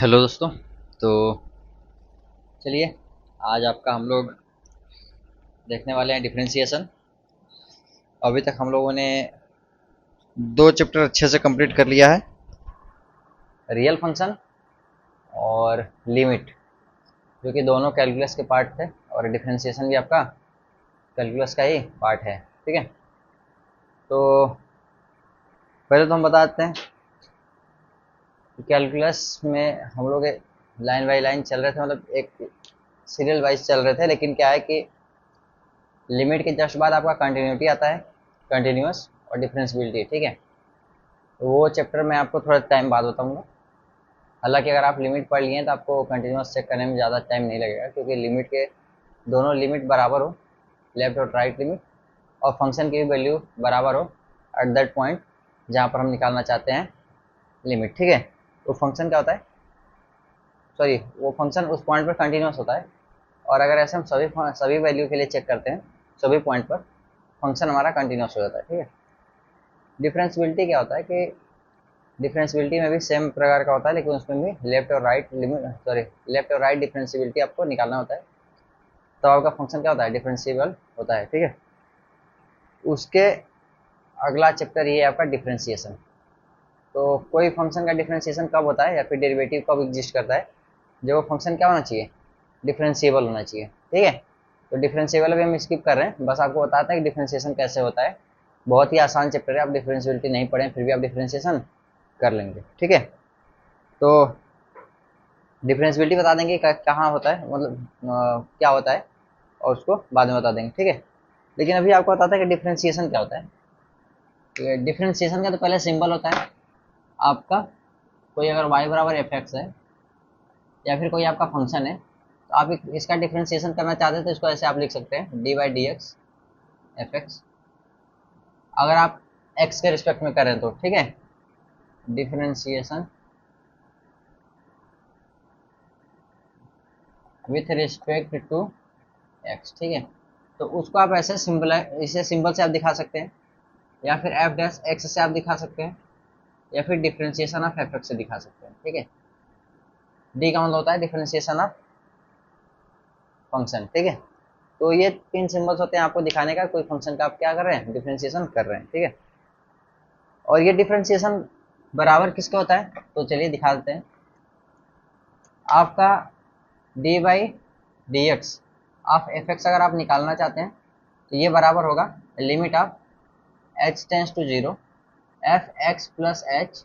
Hello दोस्तों। तो चलिए, आज आपका हम लोग देखने वाले हैं डिफरेंशिएशन। अभी तक हम लोगों ने दो चैप्टर अच्छे से कंप्लीट कर लिया है, रियल फंक्शन और लिमिट, जो कि दोनों कैलकुलस के पार्ट थे, और डिफरेंशिएशन भी आपका कैलकुलस का ही पार्ट है। ठीक है, तो पहले तो हम बताते हैं कि कैलकुलस में हम लोग लाइन बाई लाइन चल रहे थे, मतलब एक सीरियल वाइज चल रहे थे, लेकिन क्या है कि लिमिट के जस्ट बाद आपका कंटिन्यूटी आता है, कंटिन्यूस और डिफरेंशियबिलिटी। ठीक है, तो वो चैप्टर मैं आपको थोड़ा टाइम बाद बताऊंगा। हालांकि अगर आप लिमिट पढ़ लिए तो आपको कंटिन्यूस चेक करने में ज़्यादा टाइम नहीं लगेगा, क्योंकि लिमिट के दोनों लिमिट बराबर हो, लेफ्ट और राइट लिमिट, और फंक्शन की भी वैल्यू बराबर हो एट दैट पॉइंट जहाँ पर हम निकालना चाहते हैं लिमिट। ठीक है, तो फंक्शन क्या होता है, सॉरी, वो फंक्शन उस पॉइंट पर कंटिन्यूस होता है, और अगर ऐसे हम सभी वैल्यू के लिए चेक करते हैं, सभी पॉइंट पर फंक्शन हमारा कंटिन्यूस हो जाता है। ठीक है, डिफरेंशियबिलिटी क्या होता है कि डिफरेंशियबिलिटी में भी सेम प्रकार का होता है, लेकिन उसमें भी लेफ्ट और राइट लिमिट, सॉरी, लेफ्ट और राइट डिफरेंशियबिलिटी आपको निकालना होता है, तो आपका फंक्शन क्या होता है, डिफरेंशिएबल होता है। ठीक है, उसके अगला चैप्टर ये है आपका डिफरेंशिएशन। तो कोई फंक्शन का डिफरेंशिएशन कब होता है या फिर डेरिवेटिव कब एग्जिस्ट करता है, जब वो फंक्शन क्या होना चाहिए, डिफरेंशिएबल होना चाहिए। ठीक है, तो डिफरेंशिएबल अभी हम स्किप कर रहे हैं, बस आपको बताता है कि डिफरेंशिएशन कैसे होता है। बहुत ही आसान चैप्टर है, आप डिफरेंशियबिलिटी नहीं पढ़ें फिर भी आप डिफरेंशिएशन कर लेंगे। ठीक है, तो डिफरेंशियबिलिटी बता देंगे कहाँ होता है, मतलब क्या होता है, और उसको बाद में बता देंगे। ठीक है, लेकिन अभी आपको बताता है कि डिफरेंशिएशन क्या होता है। डिफरेंशिएशन का तो पहले सिंबल होता है आपका, कोई अगर y बराबर एफ एक्स है या फिर कोई आपका फंक्शन है, तो आप इसका डिफरेंशिएशन करना चाहते हैं तो इसको ऐसे आप लिख सकते हैं, D by d x F x, अगर आप x के रिस्पेक्ट में करें तो। ठीक है, differentiation with respect to x। ठीक है, तो उसको आप ऐसे सिंबल, इसे सिंबल से आप दिखा सकते हैं, या फिर एफ डैश एक्स से आप दिखा सकते हैं, या फिर डिफरेंशिएशन ऑफ एफ एक्स से दिखा सकते हैं। ठीक है, डी का मतलब होता है डिफरेंशिएशन ऑफ फंक्शन। ठीक है, तो ये तीन सिंबल्स होते हैं आपको दिखाने का कोई फंक्शन का आप क्या कर रहे हैं, डिफरेंशिएशन कर रहे हैं। ठीक है, और ये डिफरेंशिएशन बराबर किसका होता है, तो चलिए दिखा देते हैं। आपका d by d x of f x अगर आप निकालना चाहते हैं तो ये बराबर होगा limit of h tends to zero f x plus h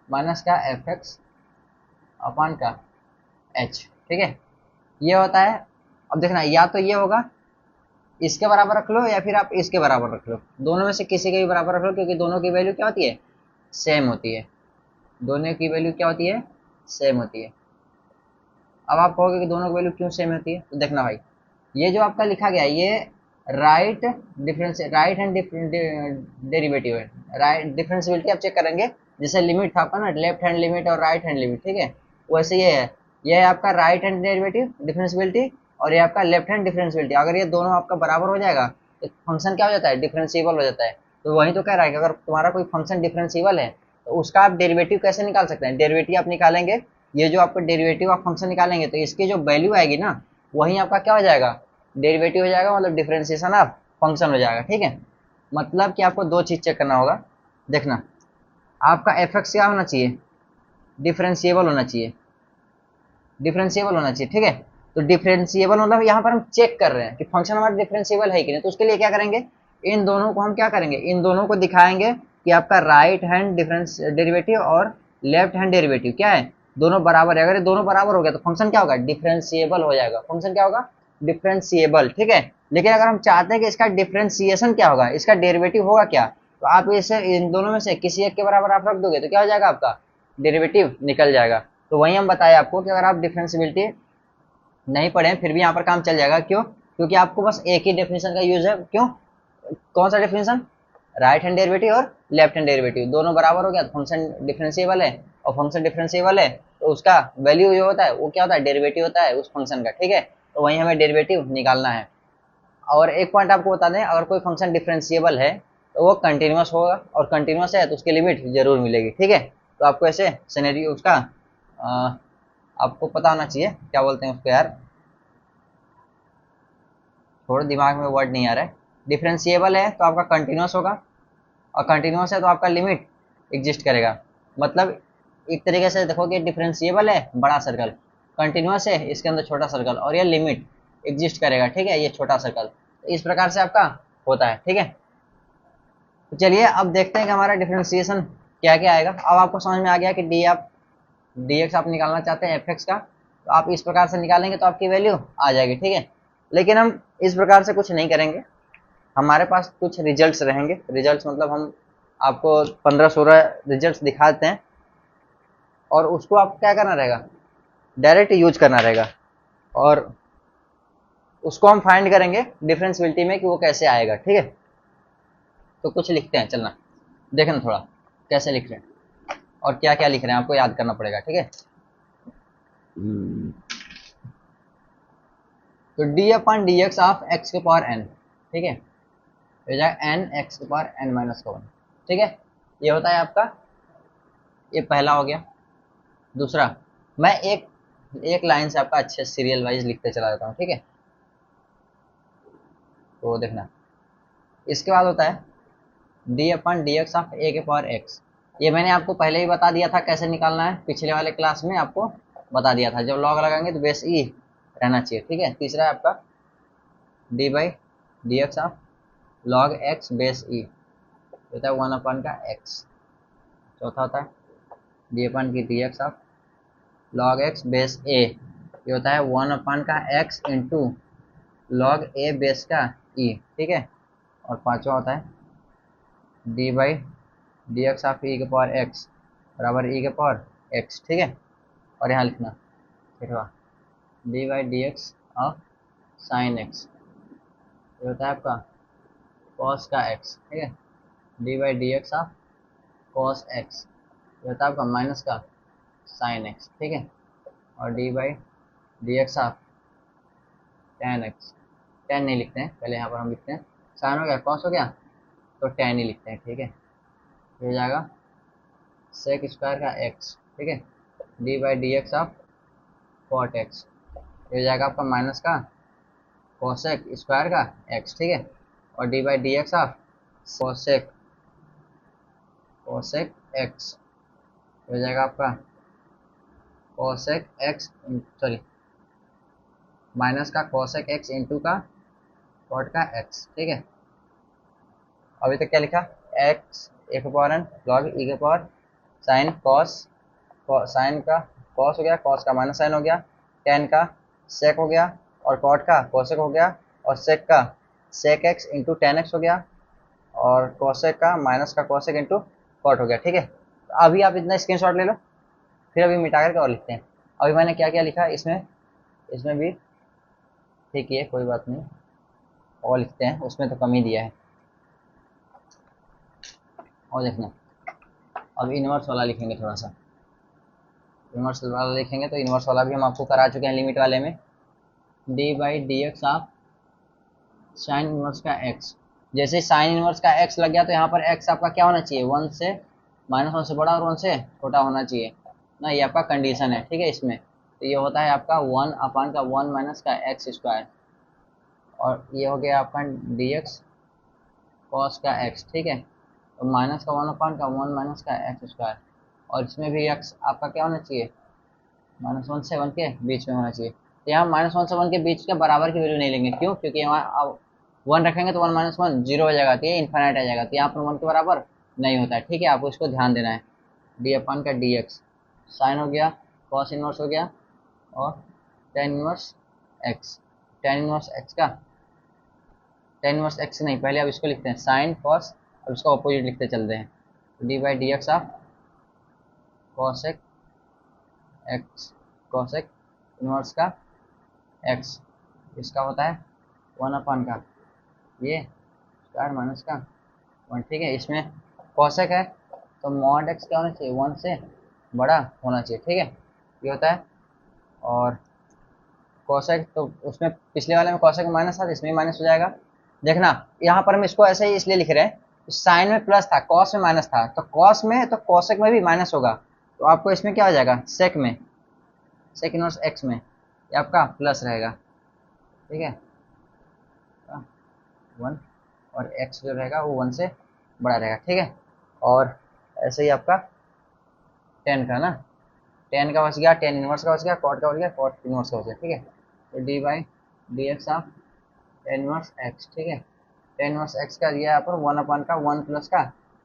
minus का एफ एक्स अपॉन का एच। ठीक है, ये होता है। अब देखना, या तो ये होगा, इसके बराबर रख लो, या फिर आप इसके बराबर रख लो, दोनों में से किसी के भी बराबर रख लो, क्योंकि दोनों की वैल्यू क्या होती है, सेम होती है। दोनों की वैल्यू क्या होती है, सेम होती है। अब आप कहोगे कि दोनों की वैल्यू क्यों सेम होती है, तो देखना भाई, ये जो आपका लिखा गया है ये right difference, right hand derivative है। राइट डिफरेंशियबिलिटी आप चेक करेंगे, जैसे लिमिट था आपका ना, लेफ्ट हैंड लिमिट और राइट हैंड लिमिट। ठीक है, वैसे ये है आपका राइट हैंड डेरिवेटिव डिफरेंशियबिलिटी, और ये आपका लेफ्ट हैंड डिफरेंशियबिलिटी। अगर ये दोनों आपका बराबर हो जाएगा तो फंक्शन क्या हो जाता है, डिफरेंशिएबल हो जाता है। तो वही तो कह रहा है कि अगर तुम्हारा कोई फंक्शन डिफरेंशिएबल है तो उसका आप डेरिवेटिव कैसे निकाल सकते हैं, डेरिवेटिव आप निकालेंगे, ये जो आपको डेरिवेटिव ऑफ फंक्शन निकालेंगे तो इसकी जो वैल्यू आएगी ना, वही आपका क्या हो जाएगा, डेरिवेटिव हो जाएगा, मतलब डिफरेंशिएशन ऑफ फंक्शन हो जाएगा। ठीक है, मतलब कि आपको दो चीज चेक करना होगा। देखना, आपका एफ एक्स क्या होना चाहिए, डिफरेंशिएबल होना चाहिए, डिफरेंशिएबल होना चाहिए। ठीक है, तो डिफरेंशिएबल मतलब यहाँ पर हम चेक कर रहे हैं कि फंक्शन हमारा डिफरेंशिएबल है कि नहीं, तो उसके लिए क्या करेंगे, इन दोनों को हम क्या करेंगे, इन दोनों को दिखाएंगे कि आपका राइट हैंड डिफरेंस डेरिवेटिव और लेफ्ट हैंड डेरिवेटिव क्या है, दोनों बराबर है। अगर ये दोनों बराबर हो गया तो फंक्शन क्या होगा, डिफरेंशिएबल हो जाएगा, फंक्शन क्या होगा, डिफरेंशिएबल। ठीक है, लेकिन अगर हम चाहते हैं कि इसका डिफरेंशिएशन क्या होगा, इसका डेरिवेटिव होगा क्या, तो आप इसे इन दोनों में से किसी एक के बराबर आप रख दोगे तो क्या हो जाएगा, आपका डेरिवेटिव निकल जाएगा। तो वही हम बताए आपको कि अगर आप डिफरेंशियबिलिटी नहीं पढ़े फिर भी यहाँ पर काम चल जाएगा। क्यों, क्योंकि आपको बस एक ही डेफिनेशन का यूज है। क्यों, कौन सा डेफिनेशन, राइट हैंड डेरिवेटिव और लेफ्ट हैंड डेरिवेटिव दोनों बराबर हो गया तो फंक्शन डिफरेंशिएबल है, और फंक्शन डिफरेंशिएबल है तो उसका वैल्यू जो होता है वो क्या होता है, डेरिवेटिव होता है उस फंक्शन का। ठीक है, तो वही हमें डेरिवेटिव निकालना है। और एक पॉइंट आपको बता दें, अगर कोई फंक्शन डिफरेंशिएबल है तो वो कंटिन्यूस होगा, और कंटिन्यूस है तो उसकी लिमिट जरूर मिलेगी। ठीक है, तो आपको ऐसे सिनेरियो उसका आपको पता होना चाहिए क्या बोलते हैं उसको यार, थोड़ा दिमाग में वर्ड नहीं आ रहा है। डिफरेंशिएबल है तो आपका कंटिन्यूस होगा, और कंटिन्यूस है तो आपका लिमिट एग्जिस्ट करेगा। मतलब एक तरीके से देखो कि डिफरेंशिएबल है बड़ा सर्कल, कंटिन्यूस है इसके अंदर छोटा सर्कल, और ये लिमिट एग्जिस्ट करेगा, ठीक है, ये छोटा सर्कल। तो इस प्रकार से आपका होता है, ठीक है। तो चलिए अब देखते हैं कि हमारा डिफरेंशिएशन क्या क्या आएगा। अब आपको समझ में आ गया कि डी एक्स आप निकालना चाहते हैं एफ एक्स का, तो आप इस प्रकार से निकालेंगे तो आपकी वैल्यू आ जाएगी, ठीक है। लेकिन हम इस प्रकार से कुछ नहीं करेंगे, हमारे पास कुछ रिजल्ट्स रहेंगे। रिजल्ट्स मतलब हम आपको 15-16 रिजल्ट्स दिखाते हैं, और उसको आपको क्या करना रहेगा, डायरेक्ट यूज करना रहेगा, और उसको हम फाइंड करेंगे डिफरेंशियबिलिटी में कि वो कैसे आएगा, ठीक है। तो कुछ लिखते हैं, चलना देखना थोड़ा कैसे लिख रहे हैं और क्या क्या लिख रहे हैं, आपको याद करना पड़ेगा, ठीक है। तो d upon d x of x के पावर एन, ठीक है, हो जाएगा एन एक्स के पावर एन माइनस का 1, ठीक है। ये होता है आपका, ये पहला हो गया। दूसरा, मैं एक एक लाइन से आपका अच्छे सीरियल वाइज लिखते चला जाता हूँ, ठीक है। तो देखना, इसके बाद होता है d upon d x of a के पावर एक्स। ये मैंने आपको पहले ही बता दिया था कैसे निकालना है, पिछले वाले क्लास में आपको बता दिया था। जब लॉग लगाएंगे तो बेस ई रहना चाहिए, ठीक है। तीसरा है आपका d by d x of log x base e, होता है 1 का एक्स। चौथा होता है डी अपन की d x of log x base a, ये होता है 1 का x into log a base का ई, ठीक है। और पांचवा होता है d by d x of e के पावर एक्स बराबर ई के पावर एक्स, ठीक है। और यहाँ लिखना छठवा D by d x of sine x, ये होता है आपका कॉस का एक्स, ठीक है। D by d x of cos x, ये होता है आपका माइनस का साइन एक्स, ठीक है। और D by d x of ten x, ten नहीं लिखते हैं, पहले यहाँ पर हम लिखते हैं साइन हो गया कॉस हो गया तो टेन ही लिखते हैं, ठीक है। हो जाएगा सेक स्क्वायर का एक्स, ठीक है। D by d x of cot x, हो जाएगा आपका माइनस का कोसेक स्क्वायर का एक्स, ठीक है। और D by d x of cosec cosec x, हो जाएगा आपका कोसेक एक्स, सॉरी माइनस का कोसेक एक्स इंटू का कॉट का एक्स, ठीक है। अभी तक क्या लिखा, एक्स ए के पावर एन लॉग ई के पावर साइन कॉस, साइन का कॉस हो गया, कॉस का माइनस साइन हो गया, टेन का सेक हो गया, और कॉट का कोसेक हो गया, और सेक का sec x into tan x हो गया, और कोसेक का माइनस का कोसेक इंटू कॉट हो गया, ठीक है। तो अभी आप इतना स्क्रीनशॉट ले लो, फिर अभी मिटा करके और लिखते हैं। अभी मैंने क्या क्या लिखा इसमें, इसमें भी ठीक है, कोई बात नहीं, और लिखते हैं, उसमें तो कम ही दिया है। और देखना, अब इनवर्स वाला लिखेंगे थोड़ा सा, इनवर्स वाला लिखेंगे तो इनवर्स वाला भी हम आपको करा चुके हैं लिमिट वाले में। D by d x of sine inverse का एक्स, जैसे साइन इनवर्स का एक्स लग गया तो यहाँ पर एक्स आपका क्या होना चाहिए, वन से माइनस वन से बड़ा और वन से छोटा होना चाहिए ना, ये आपका कंडीशन है, ठीक है। इसमें तो ये होता है आपका 1 का 1 माइनस का एक्स स्क्वायर, और ये हो गया आपका डी एक्स कॉस का एक्स, ठीक है। तो माइनस का 1 का 1 माइनस का एक्स स्क्वायर, और इसमें भी एक्स आपका क्या होना चाहिए, -1 से 1 के बीच में होना चाहिए। तो यहाँ -1 से 1 के बीच के बराबर की वैल्यू नहीं लेंगे, क्यों, क्योंकि यहाँ अब 1 रखेंगे तो 1 - 1 0 हो जाएगा, तो ये इन्फाइनाइट आ जाएगा, तो यहाँ पर 1 के बराबर नहीं होता है, ठीक है। आपको इसको ध्यान देना है। डी अपन का डी एक्स साइन हो गया, कॉस इनवर्स हो गया, और tan inverse x, tan inverse x का टेन इनवर्स एक्स नहीं, पहले अब इसको लिखते हैं साइन कॉस, अब इसका ऑपोजिट लिखते चलते हैं। D by d x of cosec x, cosec inverse का एक्स, इसका होता है 1 का ये स्क्वायर माइनस का 1, ठीक है। इसमें कॉसेक है तो मॉड एक्स क्या होना चाहिए, 1 से बड़ा होना चाहिए, ठीक है, ये होता है। और कॉसेक तो उसमें पिछले वाले में कॉसेक माइनस था तो इसमें माइनस हो जाएगा। देखना यहाँ पर हम इसको ऐसे ही इसलिए लिख रहे हैं, साइन में प्लस था, कॉस में माइनस था, तो कॉस में तो कॉसेक में भी माइनस होगा, तो आपको इसमें क्या हो जाएगा, सेक में सेक इनवर्स एक्स में ये आपका प्लस रहेगा, ठीक है, 1, और एक्स जो रहेगा वो 1 से बड़ा रहेगा, ठीक है। और ऐसे ही आपका टेन का ना, टेन का बच गया, टेन इनवर्स का बच गया, कॉट का बच गया, कॉट इनवर्स का बच गया, ठीक है। तो d by d x of tan inverse x, ठीक है। टेन इनवर्स एक्स का दिया यहाँ पर 1 का 1 प्लस का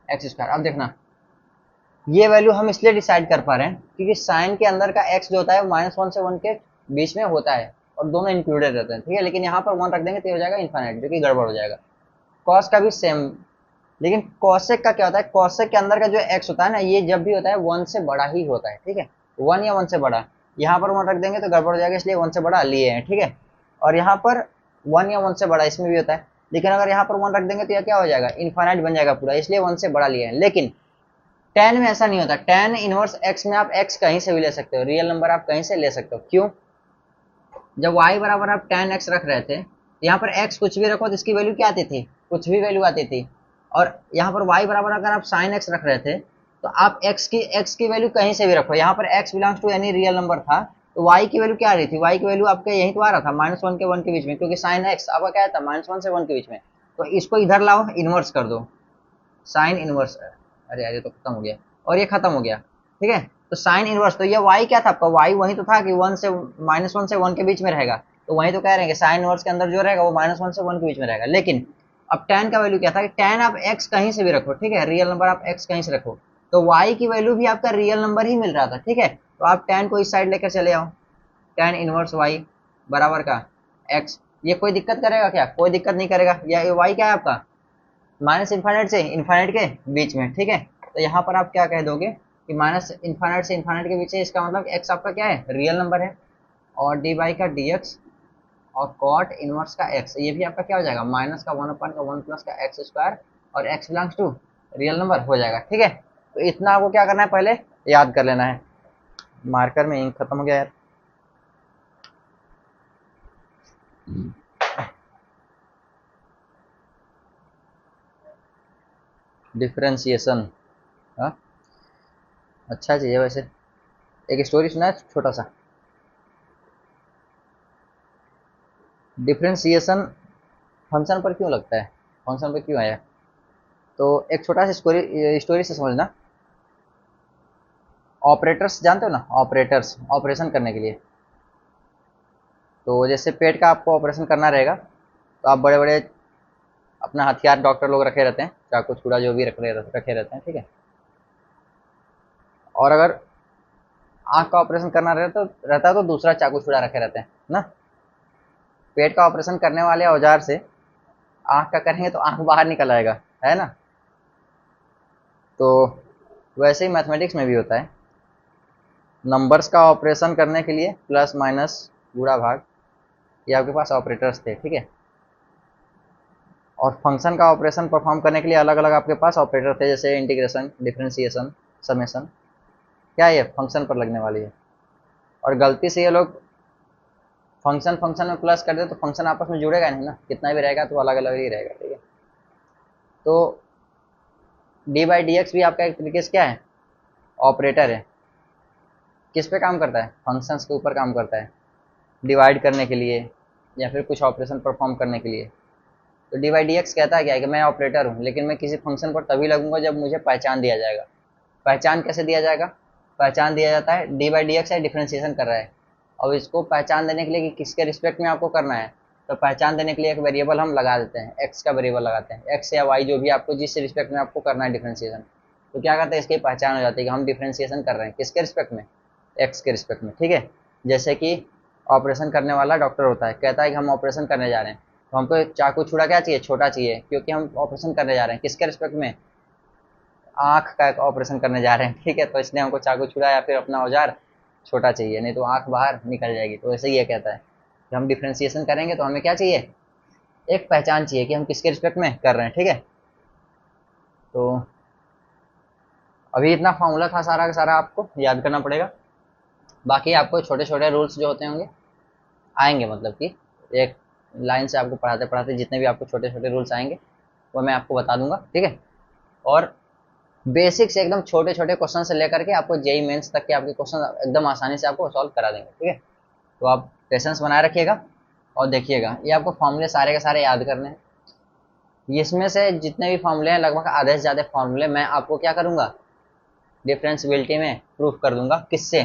एक्स स्क्वायर। अब देखना ये वैल्यू हम इसलिए डिसाइड कर पा रहे हैं क्योंकि साइन के अंदर का एक्स जो होता है -1 से 1 के बीच में होता है और दोनों इंक्लूडेड रहते हैं, ठीक है। लेकिन यहाँ पर 1 रख देंगे तो हो जाएगा इन्फाइनाइट, जो कि गड़बड़ हो जाएगा। कॉस का भी सेम, लेकिन कॉसेक का क्या होता है, कॉसेक के अंदर का जो एक्स होता है ना, ये जब भी होता है 1 से बड़ा ही होता है, ठीक है, 1 या 1 से बड़ा। यहाँ पर 1 रख देंगे तो गड़बड़ हो जाएगा, इसलिए 1 से बड़ा लिए हैं, ठीक है। और यहाँ पर 1 या 1 से बड़ा इसमें भी होता है, लेकिन अगर यहाँ पर 1 रख देंगे तो यह क्या हो जाएगा, इन्फाइनाइट बन जाएगा पूरा, इसलिए 1 से बड़ा लिए हैं। लेकिन टेन में ऐसा नहीं होता, टेन इनवर्स एक्स में आप एक्स कहीं से भी ले सकते हो, रियल नंबर आप कहीं से ले सकते हो। क्यों? जब y बराबर आप tan x रख रहे थे, यहाँ पर x कुछ भी रखो तो इसकी वैल्यू क्या आती थी, कुछ भी वैल्यू आती थी। और यहाँ पर y बराबर अगर आप sin x रख रहे थे तो आप x की वैल्यू कहीं से भी रखो, यहाँ पर x belongs to any real number था तो y की वैल्यू क्या आ रही थी, y की वैल्यू आपका यहीं तो आ रहा था -1 के 1 के बीच में, क्योंकि sin x आपका क्या था -1 से 1 के बीच में। तो इसको इधर लाओ, इनवर्स कर दो, साइन इनवर्स, अरे यार ये तो खत्म हो गया और ये खत्म हो गया, ठीक है। तो साइन इनवर्स, तो ये y क्या था आपका, y वही तो था कि 1 से -1 से 1 के बीच में रहेगा, तो वही तो कह रहे हैं कि साइन इनवर्स के अंदर जो रहेगा वो -1 से 1 के बीच में रहेगा। लेकिन अब tan का वैल्यू क्या था कि tan आप x कहीं से भी रखो, ठीक है, रियल नंबर आप x कहीं से रखो, तो y की वैल्यू भी आपका रियल नंबर ही मिल रहा था, ठीक है। तो आप tan को इस साइड लेकर चले आओ, tan इनवर्स y बराबर का x, ये कोई दिक्कत करेगा क्या, कोई दिक्कत नहीं करेगा। या y क्या है आपका, माइनस इन्फाइनाइट से इन्फाइनाइट के बीच में, ठीक है। तो यहाँ पर आप क्या कह दोगे कि माइनस इन्फाइनाइट से इन्फाइनाइट के बीच है, इसका मतलब x आपका क्या है, रियल नंबर है। और डी बाई का डी एक्स और कॉट इनवर्स का x, ये भी आपका क्या हो जाएगा, माइनस का 1 का 1 प्लस का एक्स स्क्वायर, और x belongs to real number हो जाएगा, ठीक है। तो इतना आपको क्या करना है, पहले याद कर लेना है। मार्कर में इंक खत्म हो गया यार। डिफ्रेंसिएशन, हाँ अच्छा चाहिए वैसे। एक स्टोरी सुना है छोटा सा, डिफ्रेंसिएशन फंक्शन पर क्यों लगता है, फंक्शन पर क्यों आया। तो एक छोटा सा स्टोरी से समझना। ऑपरेटर्स जानते हो ना, ऑपरेटर्स ऑपरेशन करने के लिए, तो जैसे पेट का आपको ऑपरेशन करना रहेगा तो आप बड़े बड़े अपना हथियार डॉक्टर लोग रखे रहते हैं, चाकू छुरा जो भी रखे रहते हैं, ठीक है। और अगर आँख का ऑपरेशन करना रहता है तो दूसरा चाकू छुरा रखे रहते हैं ना। पेट का ऑपरेशन करने वाले औजार से आँख का करेंगे तो आँख बाहर निकल आएगा, है ना। तो वैसे ही मैथमेटिक्स में भी होता है, नंबर्स का ऑपरेशन करने के लिए प्लस माइनस गुणा भाग, ये आपके पास ऑपरेटर्स थे, ठीक है। और फंक्शन का ऑपरेशन परफॉर्म करने के लिए अलग अलग आपके पास ऑपरेटर थे, जैसे इंटीग्रेशन, डिफरेंशिएशन, समेशन, क्या ये फंक्शन पर लगने वाली है। और गलती से ये लोग फंक्शन फंक्शन में प्लस कर दे तो फंक्शन आपस में जुड़ेगा नहीं ना, कितना भी रहेगा तो अलग अलग ही रहेगा, ठीक है। तो डी बाई डी एक्स भी आपका एक तरीके से क्या है, ऑपरेटर है। किस पे काम करता है, फंक्शंस के ऊपर काम करता है, डिवाइड करने के लिए या फिर कुछ ऑपरेशन परफॉर्म करने के लिए। तो डी बाई डी एक्स कहता है क्या है कि मैं ऑपरेटर हूँ, लेकिन मैं किसी फंक्शन पर तभी लगूंगा जब मुझे पहचान दिया जाएगा। पहचान कैसे दिया जाएगा, पहचान दिया जाता है, डी बाई डी एक्स है, डिफ्रेंशिएशन कर रहा है। अब इसको पहचान देने के लिए कि किसके रिस्पेक्ट में आपको करना है, तो पहचान देने के लिए एक वेरिएबल हम लगा देते हैं, एक्स का वेरिएबल लगाते हैं, एक्स या वाई जो भी आपको जिस रिस्पेक्ट में आपको करना है डिफ्रेंशिएशन। तो क्या करते हैं, इसकी पहचान हो जाती है कि हम डिफ्रेंशिएशन कर रहे हैं किसके रिस्पेक्ट में, एक्स के रिस्पेक्ट में, ठीक है। जैसे कि ऑपरेशन करने वाला डॉक्टर होता है, कहता है कि हम ऑपरेशन करने जा रहे हैं, तो हमको चाकू छुरा क्या चाहिए, छोटा चाहिए, क्योंकि हम ऑपरेशन करने जा रहे हैं किसके रिस्पेक्ट में, आँख का ऑपरेशन करने जा रहे हैं, ठीक है। तो इसलिए हमको चाकू छुरा या फिर अपना औजार छोटा चाहिए, नहीं तो आँख बाहर निकल जाएगी। तो ऐसे ही ये कहता है कि हम डिफ्रेंशिएशन करेंगे तो हमें क्या चाहिए, एक पहचान चाहिए कि हम किसके रिस्पेक्ट में कर रहे हैं, ठीक है। तो अभी इतना फॉर्मूला था सारा का सारा आपको याद करना पड़ेगा, बाकी आपको छोटे छोटे रूल्स जो होते होंगे आएंगे, मतलब कि एक लाइन से आपको पढ़ाते पढ़ाते जितने भी आपको छोटे छोटे रूल्स आएंगे वो मैं आपको बता दूंगा, ठीक है। और बेसिक से एकदम छोटे छोटे क्वेश्चन से लेकर के आपको जेई मेंस तक के आपके क्वेश्चन एकदम आसानी से आपको सॉल्व करा देंगे, ठीक है। तो आप पेशेंस बनाए रखिएगा और देखिएगा, ये आपको फॉर्मूले सारे के सारे याद करने हैं। इसमें से जितने भी फॉर्मूले हैं लगभग आधे से ज़्यादा फॉर्मूले मैं आपको क्या करूँगा, डिफरेंशियबिलिटी में प्रूफ कर दूंगा। किससे?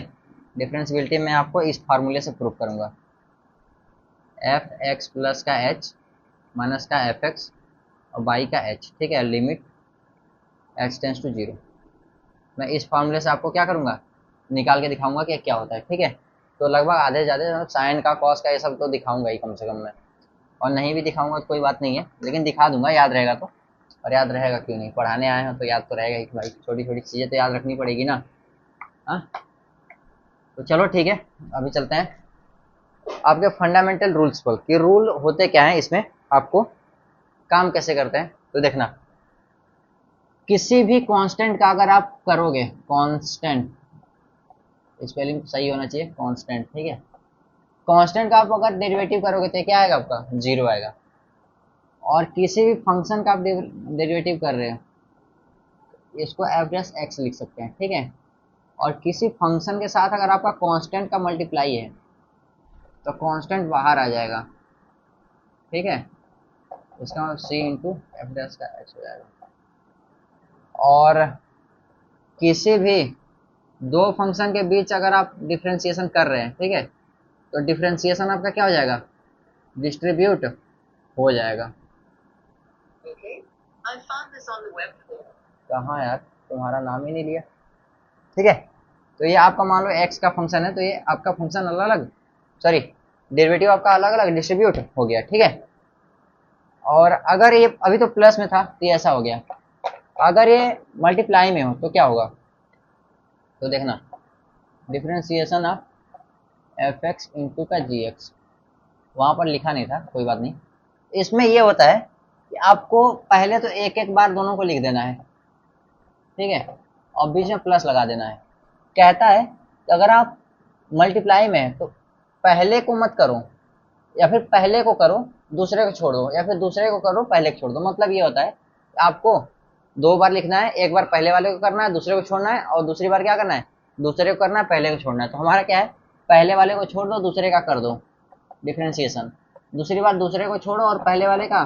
डिफरेंशियबिलिटी में आपको इस फार्मूले से प्रूफ करूंगा, एफ एक्स प्लस का एच माइनस का एफ एक्स और बाई का एच, ठीक है, limit x tends to zero. मैं इस फार्मूले से आपको क्या करूंगा, निकाल के दिखाऊंगा कि क्या होता है, ठीक है। तो लगभग आधे से ज़्यादा साइन का कॉस का ये सब तो दिखाऊंगा ही कम से कम मैं, और नहीं भी दिखाऊंगा तो कोई बात नहीं है, लेकिन दिखा दूंगा, याद रहेगा तो। और याद रहेगा क्यों नहीं, पढ़ाने आए हो तो याद तो रहेगा ही भाई, छोटी छोटी चीज़ें तो याद रखनी पड़ेगी ना। हाँ, तो चलो ठीक है, अभी चलते हैं आपके फंडामेंटल रूल्स पर कि रूल होते क्या है, इसमें आपको काम कैसे करते हैं। तो देखना, किसी भी कांस्टेंट का अगर आप करोगे, कांस्टेंट स्पेलिंग सही होना चाहिए, कांस्टेंट, ठीक है। कांस्टेंट का आप अगर डेरिवेटिव करोगे तो क्या आएगा आपका, जीरो आएगा। और किसी भी फंक्शन का आप डेरिवेटिव कर रहे हो, इसको एफ डैश एक्स लिख सकते हैं, ठीक है। और किसी फंक्शन के साथ अगर आपका कांस्टेंट का मल्टीप्लाई है तो कांस्टेंट बाहर आ जाएगा, ठीक है। इसका मतलब सी इंटू एफ डैश का एच हो जाएगा। और किसी भी दो फंक्शन के बीच अगर आप डिफ्रेंसिएशन कर रहे हैं, ठीक है, तो डिफ्रेंसिएशन आपका क्या हो जाएगा, डिस्ट्रीब्यूट हो जाएगा। कहाँ यार, तुम्हारा नाम ही नहीं लिया, ठीक है। तो ये आपका मान लो एक्स का फंक्शन है, तो ये आपका फंक्शन अलग अलग, सॉरी डेरिवेटिव आपका अलग अलग डिस्ट्रीब्यूट हो गया, ठीक है। और अगर ये अभी तो प्लस में था तो ये ऐसा हो गया, अगर ये मल्टीप्लाई में हो तो क्या होगा, तो देखना, differentiation of f x into का जी एक्स, वहाँ पर लिखा नहीं था, कोई बात नहीं। इसमें ये होता है कि आपको पहले तो एक एक बार दोनों को लिख देना है, ठीक है, और बीच में प्लस लगा देना है। कहता है कि अगर आप मल्टीप्लाई में है तो पहले को मत करो, या फिर पहले को करो दूसरे को छोड़ दो, या फिर दूसरे को करो पहले को छोड़ दो। मतलब ये होता है कि आपको दो बार लिखना है, एक बार पहले वाले को करना है, दूसरे को छोड़ना है, और दूसरी बार क्या करना है, दूसरे को करना है, पहले को छोड़ना है। तो हमारा क्या है, पहले वाले को छोड़ दो दूसरे का कर दो डिफ्रेंसिएशन, दूसरी बार दूसरे को छोड़ो और पहले वाले का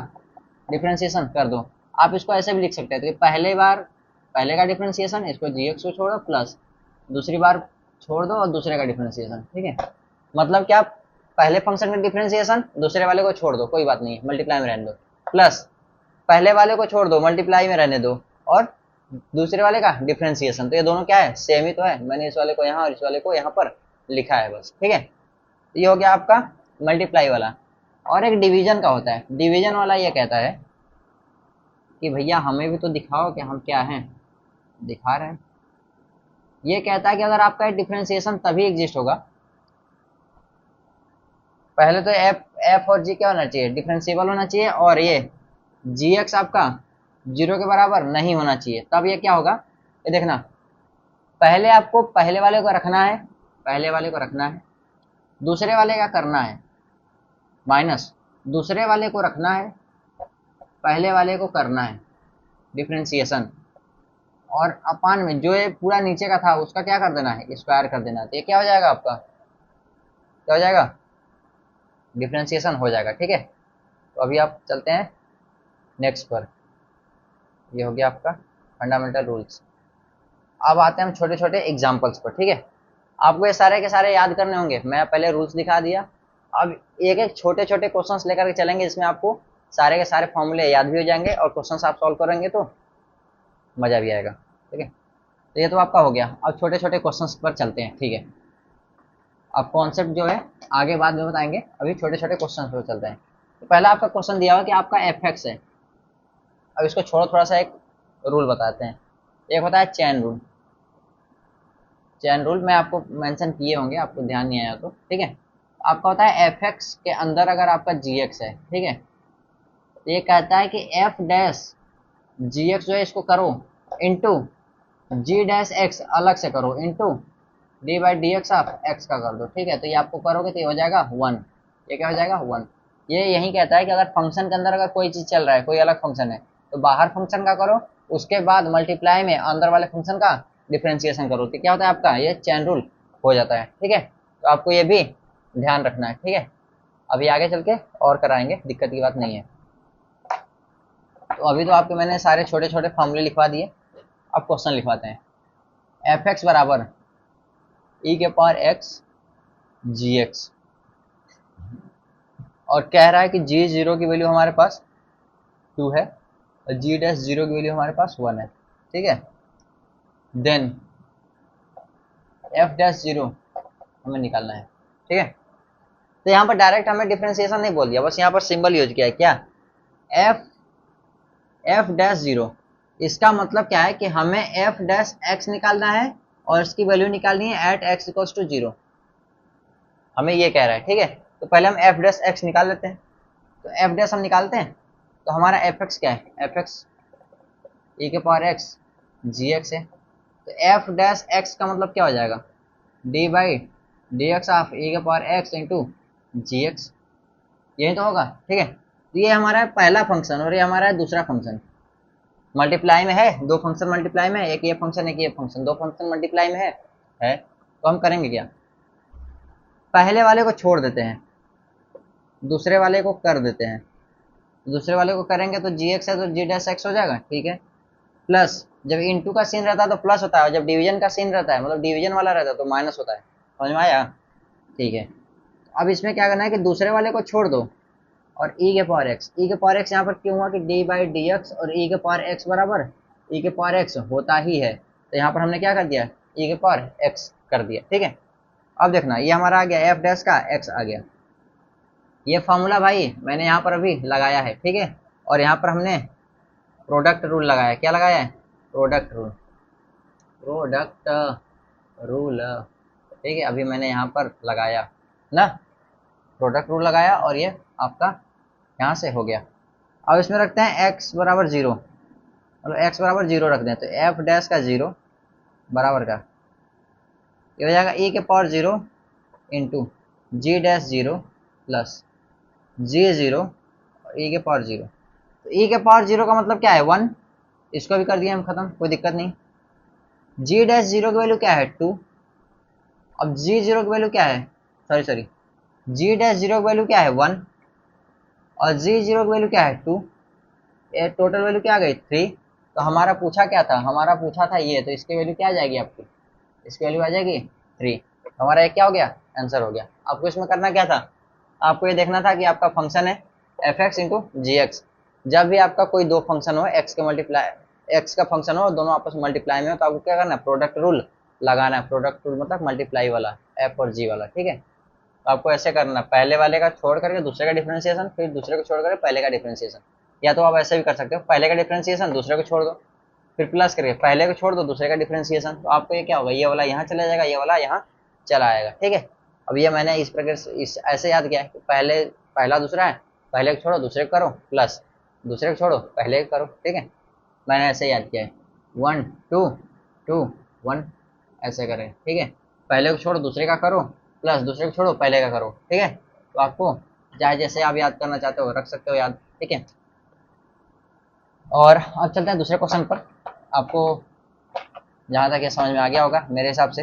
डिफ्रेंसिएशन कर दो। आप इसको ऐसे भी लिख सकते हैं, तो पहले बार पहले का डिफ्रेंसिएशन, इसको जी एक्स को छोड़ो, प्लस दूसरी बार छोड़ दो और दूसरे का डिफ्रेंसिएशन, ठीक है। मतलब क्या, पहले फंक्शन में डिफ्रेंसिएशन, दूसरे वाले को छोड़ दो, कोई बात नहीं है, मल्टीप्लाई में रहने दो, प्लस पहले वाले को छोड़ दो, मल्टीप्लाई में रहने दो, और दूसरे वाले का डिफ्रेंसिएशन। तो ये दोनों क्या है, सेम ही तो है, मैंने इस वाले को यहाँ और इस वाले को यहाँ पर लिखा है बस, ठीक है। तो ये हो गया आपका मल्टीप्लाई वाला। और एक डिवीजन का होता है, डिवीजन वाला ये कहता है कि भैया हमें भी तो दिखाओ कि हम क्या हैं, दिखा रहे हैं। ये कहता है कि अगर आपका डिफ्रेंसिएशन तभी एग्जिस्ट होगा, पहले तो एफ एफ और जी क्या होना चाहिए, डिफरेंशिएबल होना चाहिए, और ये जी एक्स आपका जीरो के बराबर नहीं होना चाहिए, तब ये क्या होगा, ये देखना, पहले आपको पहले वाले को रखना है, पहले वाले को रखना है, दूसरे वाले का करना है माइनस, दूसरे वाले को रखना है, पहले वाले को करना है डिफ्रेंसिएशन, और अपान में जो ये पूरा नीचे का था उसका क्या कर देना है, स्क्वायर कर देना है। तो ये क्या हो जाएगा आपका, क्या हो जाएगा, डिफ्रेंसिएशन हो जाएगा, ठीक है। तो अभी आप चलते हैं नेक्स्ट पर, ये हो गया आपका फंडामेंटल रूल्स। अब आते हैं हम छोटे छोटे एग्जाम्पल्स पर, ठीक है। आपको ये सारे के सारे याद करने होंगे, मैं पहले रूल्स दिखा दिया, अब एक एक छोटे छोटे क्वेश्चंस लेकर के चलेंगे, जिसमें आपको सारे के सारे फॉर्मूले याद भी हो जाएंगे और क्वेश्चंस आप सॉल्व करेंगे तो मज़ा भी आएगा, ठीक है। तो ये तो आपका हो गया, अब छोटे छोटे क्वेश्चंस पर चलते हैं, ठीक है। अब कॉन्सेप्ट जो है आगे बाद में बताएंगे, अभी छोटे छोटे क्वेश्चन पर चलते हैं। तो पहला आपका क्वेश्चन दिया हुआ कि आपका एफ एक्स है। अब इसको छोड़ो, थोड़ा सा एक रूल बताते हैं। एक होता है चैन रूल, चैन रूल मैं आपको मेंशन किए होंगे, आपको ध्यान नहीं आया तो, ठीक है। आपका होता है एफ एक्स के अंदर अगर आपका जी एक्स है, ठीक है, तो ये कहता है कि एफ डैश जी एक्स जो है इसको करो इंटू जी डैश एक्स अलग से करो into D by d x of x का कर दो, ठीक है। तो ये आपको करोगे तो ये हो जाएगा 1, ये क्या हो जाएगा 1। ये यही कहता है कि अगर फंक्शन के अंदर अगर कोई चीज़ चल रहा है, कोई अलग फंक्शन है, तो बाहर फंक्शन का करो, उसके बाद मल्टीप्लाई में अंदर वाले फंक्शन का डिफ्रेंसिएशन करो तो क्या होता है आपका ये चेन रूल हो जाता है। ठीक है, तो आपको ये भी ध्यान रखना है। ठीक है, अभी आगे चल के और कराएंगे, दिक्कत की बात नहीं है। तो अभी तो आपके मैंने सारे छोटे छोटे फॉर्मूले लिखवा दिए, अब क्वेश्चन लिखवाते हैं। एफ एक्स बराबर ई के पावर एक्स जी एक्स, और कह रहा है कि जी जीरो की वैल्यू हमारे पास 2 है और जी डैश जीरो की वैल्यू हमारे पास 1 है। ठीक है, देन एफ डैश जीरो हमें निकालना है। ठीक है, तो यहाँ पर डायरेक्ट हमें डिफ्रेंसिएशन नहीं बोल दिया, बस यहाँ पर सिंबल यूज किया है क्या, एफ एफ डैश जीरो। इसका मतलब क्या है कि हमें एफ डैश एक्स निकालना है और इसकी वैल्यू निकालनी है at x equals to zero, हमें ये कह रहा है। ठीक है, तो पहले हम एफ डैश एक्स निकाल लेते हैं। तो एफ डैश हम निकालते हैं, तो हमारा एफ एक्स क्या है, एफ एक्स ई के पावर एक्स जी एक्स है। तो एफ डैश एक्स का मतलब क्या हो जाएगा, d by d x of e के power x into g x, यही तो होगा। ठीक है, तो ये हमारा पहला फंक्शन और ये हमारा दूसरा फंक्शन मल्टीप्लाई में है, दो फंक्शन मल्टीप्लाई में है, एक ये फंक्शन एक ये फंक्शन, दो फंक्शन मल्टीप्लाई में है। तो हम करेंगे क्या, पहले वाले को छोड़ देते हैं, दूसरे वाले को कर देते हैं। दूसरे वाले को करेंगे तो जी एक्स है तो जी डैश एक्स हो जाएगा। ठीक है, प्लस जब इनटू का सीन रहता है तो प्लस होता है, और जब डिवीजन का सीन रहता है मतलब डिवीजन वाला रहता है तो माइनस होता है। समझ में आया। ठीक है, अब इसमें क्या करना है कि दूसरे वाले को छोड़ दो और ई के पावर एक्स, ई के पावर एक्स यहाँ पर क्यों हुआ कि डी बाई डी एक्स, और ई के पावर एक्स बराबर ई के पावर एक्स होता ही है, तो यहाँ पर हमने क्या कर दिया, ई के पावर एक्स कर दिया। ठीक है, अब देखना ये हमारा आ गया एफ डैश का एक्स आ गया। ये फॉर्मूला भाई मैंने यहाँ पर अभी लगाया है। ठीक है, और यहाँ पर हमने प्रोडक्ट रूल लगाया, क्या लगाया है, प्रोडक्ट रूल, प्रोडक्ट रूल। ठीक है, अभी मैंने यहाँ पर लगाया ना, प्रोडक्ट रूल लगाया और ये आपका यहाँ से हो गया। अब इसमें रखते हैं x बराबर जीरो, मतलब x बराबर जीरो रख दें, तो एफ डैश का जीरो बराबर का ये हो जाएगा e के पावर जीरो इंटू जी डैश जीरो प्लस जी जीरो और e के पावर जीरो। तो e के पावर जीरो का मतलब क्या है 1, इसको भी कर दिया हम खत्म, कोई दिक्कत नहीं। जी डैश जीरो की वैल्यू क्या है 2, अब जी जीरो की वैल्यू क्या है, सॉरी जी डैश जीरो की वैल्यू क्या है 1 और जी जीरो की वैल्यू क्या है 2, ये टोटल वैल्यू क्या आ गई 3। तो हमारा पूछा क्या था, हमारा पूछा था ये, तो इसकी वैल्यू क्या आ जाएगी आपकी, इसकी वैल्यू आ जाएगी 3। हमारा एक क्या हो गया, आंसर हो गया। आपको इसमें करना क्या था, आपको ये देखना था कि आपका फंक्शन है F x into g x. जब भी आपका कोई दो फंक्शन हो, एक्स के मल्टीप्लाई एक्स का फंक्शन हो, दोनों आपस में मल्टीप्लाई में हो, तो आपको क्या करना है, प्रोडक्ट रूल लगाना है। प्रोडक्ट रूल मतलब मल्टीप्लाई वाला, एफ और जी वाला। ठीक है, तो आपको ऐसे करना, पहले वाले का छोड़ करके दूसरे का डिफ्रेंसिएशन, फिर दूसरे को छोड़ करके पहले का डिफ्रेंसिएशन, या तो आप ऐसे भी कर सकते हो, पहले का डिफ्रेंसिएशन दूसरे को छोड़ दो, फिर प्लस करके पहले को छोड़ दो दूसरे का डिफ्रेंसिएशन। तो आपको ये क्या होगा, ये वाला यहाँ चला जाएगा, ये वाला यहाँ चला आएगा। ठीक है, अब ये मैंने इस प्रकार से इस ऐसे याद किया है कि पहले पहला दूसरा है, पहले को छोड़ो दूसरे को करो, प्लस दूसरे को छोड़ो पहले को करो। ठीक है, मैंने ऐसे याद किया है 1 2 2 1 ऐसे करें। ठीक है, पहले को छोड़ो दूसरे का करो, प्लस दूसरे को छोड़ो पहले का करो। ठीक है, तो आपको चाहे जैसे आप याद करना चाहते हो रख सकते हो याद। ठीक है, और अब चलते हैं दूसरे क्वेश्चन पर। आपको जहाँ तक ये समझ में आ गया होगा मेरे हिसाब से,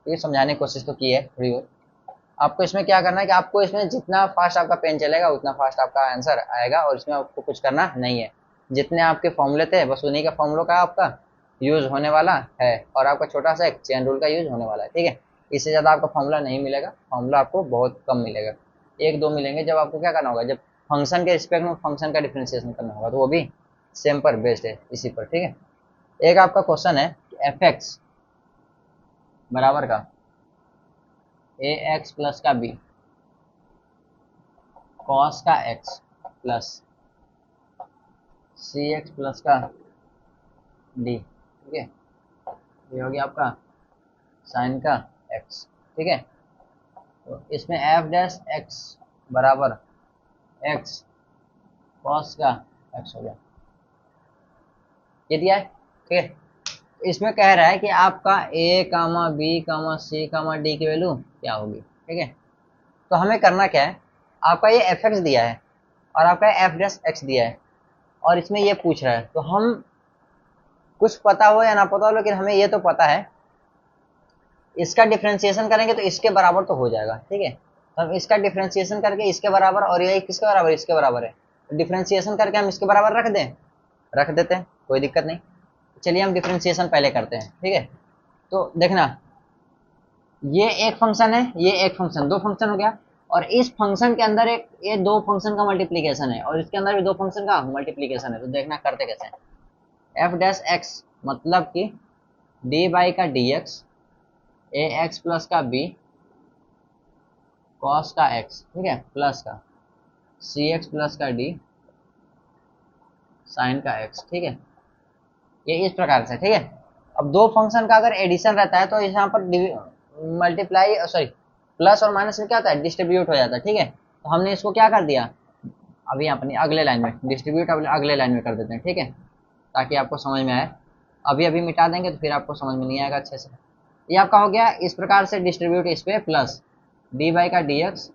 ये समझाने की कोशिश तो की है थोड़ी बहुत। आपको इसमें क्या करना है कि आपको इसमें जितना फास्ट आपका पेन चलेगा उतना फास्ट आपका आंसर आएगा, और इसमें आपको कुछ करना नहीं है। जितने आपके फॉर्मूले थे बस उन्हीं का फॉर्मूलों का आपका यूज होने वाला है, और आपका छोटा सा एक चेन रूल का यूज होने वाला है। ठीक है, इससे ज़्यादा आपका फॉर्मूला नहीं मिलेगा, फॉर्मूला आपको बहुत कम मिलेगा, एक दो मिलेंगे। जब आपको क्या करना होगा, जब फंक्शन के रिस्पेक्ट में फंक्शन का डिफ्रेंसिएशन करना होगा, तो वो भी सेम पर बेस्ड है इसी पर। ठीक है, एक आपका क्वेश्चन है एफ एक्स बराबर का ए एक्स प्लस का बी कॉस का एक्स प्लस सी एक्स प्लस का डी। ठीक है, ये हो गया आपका साइन का एक्स। ठीक है, तो इसमें एफ डैश एक्स बराबर एक्स कॉस का एक्स हो गया, ये दिया है। ठीक है, इसमें कह रहा है कि आपका ए कामा बी कामा सी कामा डी की वैल्यू क्या होगी। ठीक है, तो हमें करना क्या है, आपका ये एफ एक्स दिया है और आपका एफ डैश एक्स दिया है, और इसमें ये पूछ रहा है, तो हम कुछ पता हो या ना पता हो, लेकिन हमें ये तो पता है इसका डिफ्रेंसिएशन करेंगे तो इसके बराबर तो हो जाएगा, ठीक है। तो हम इसका डिफ्रेंसिएशन करके इसके बराबर, और ये किसके बराबर, इसके बराबर है, तो डिफ्रेंसिएशन करके हम इसके बराबर रख दें, रख देते हैं, कोई दिक्कत नहीं। चलिए हम डिफ्रेंसिएशन पहले करते हैं, ठीक है। तो देखना, ये एक फंक्शन है, ये एक फंक्शन, दो फंक्शन हो गया, और इस फंक्शन के अंदर एक ये दो फंक्शन का मल्टीप्लीकेशन है, और इसके अंदर भी दो फंक्शन का मल्टीप्लीकेशन है। तो देखना करते कैसे हैं। एफ डैश एक्स मतलब कि डी बाई का डी एक्स, ए एक्स प्लस का बी कॉस का एक्स, ठीक है, प्लस का सी एक्स प्लस का डी साइन का एक्स, ठीक है। ये इस प्रकार से, ठीक है। अब दो फंक्शन का अगर एडिशन रहता है तो यहाँ पर मल्टीप्लाई सॉरी प्लस और माइनस में क्या होता है, डिस्ट्रीब्यूट हो जाता है, ठीक है। तो हमने इसको क्या कर दिया, अभी अपनी अगले लाइन में डिस्ट्रीब्यूट अगले लाइन में कर देते हैं, ठीक है, ताकि आपको समझ में आए। अभी अभी मिटा देंगे तो फिर आपको समझ में नहीं आएगा अच्छे से। ये आपका हो गया इस प्रकार से डिस्ट्रीब्यूट, इस पे प्लस डी बाई का डी एक्स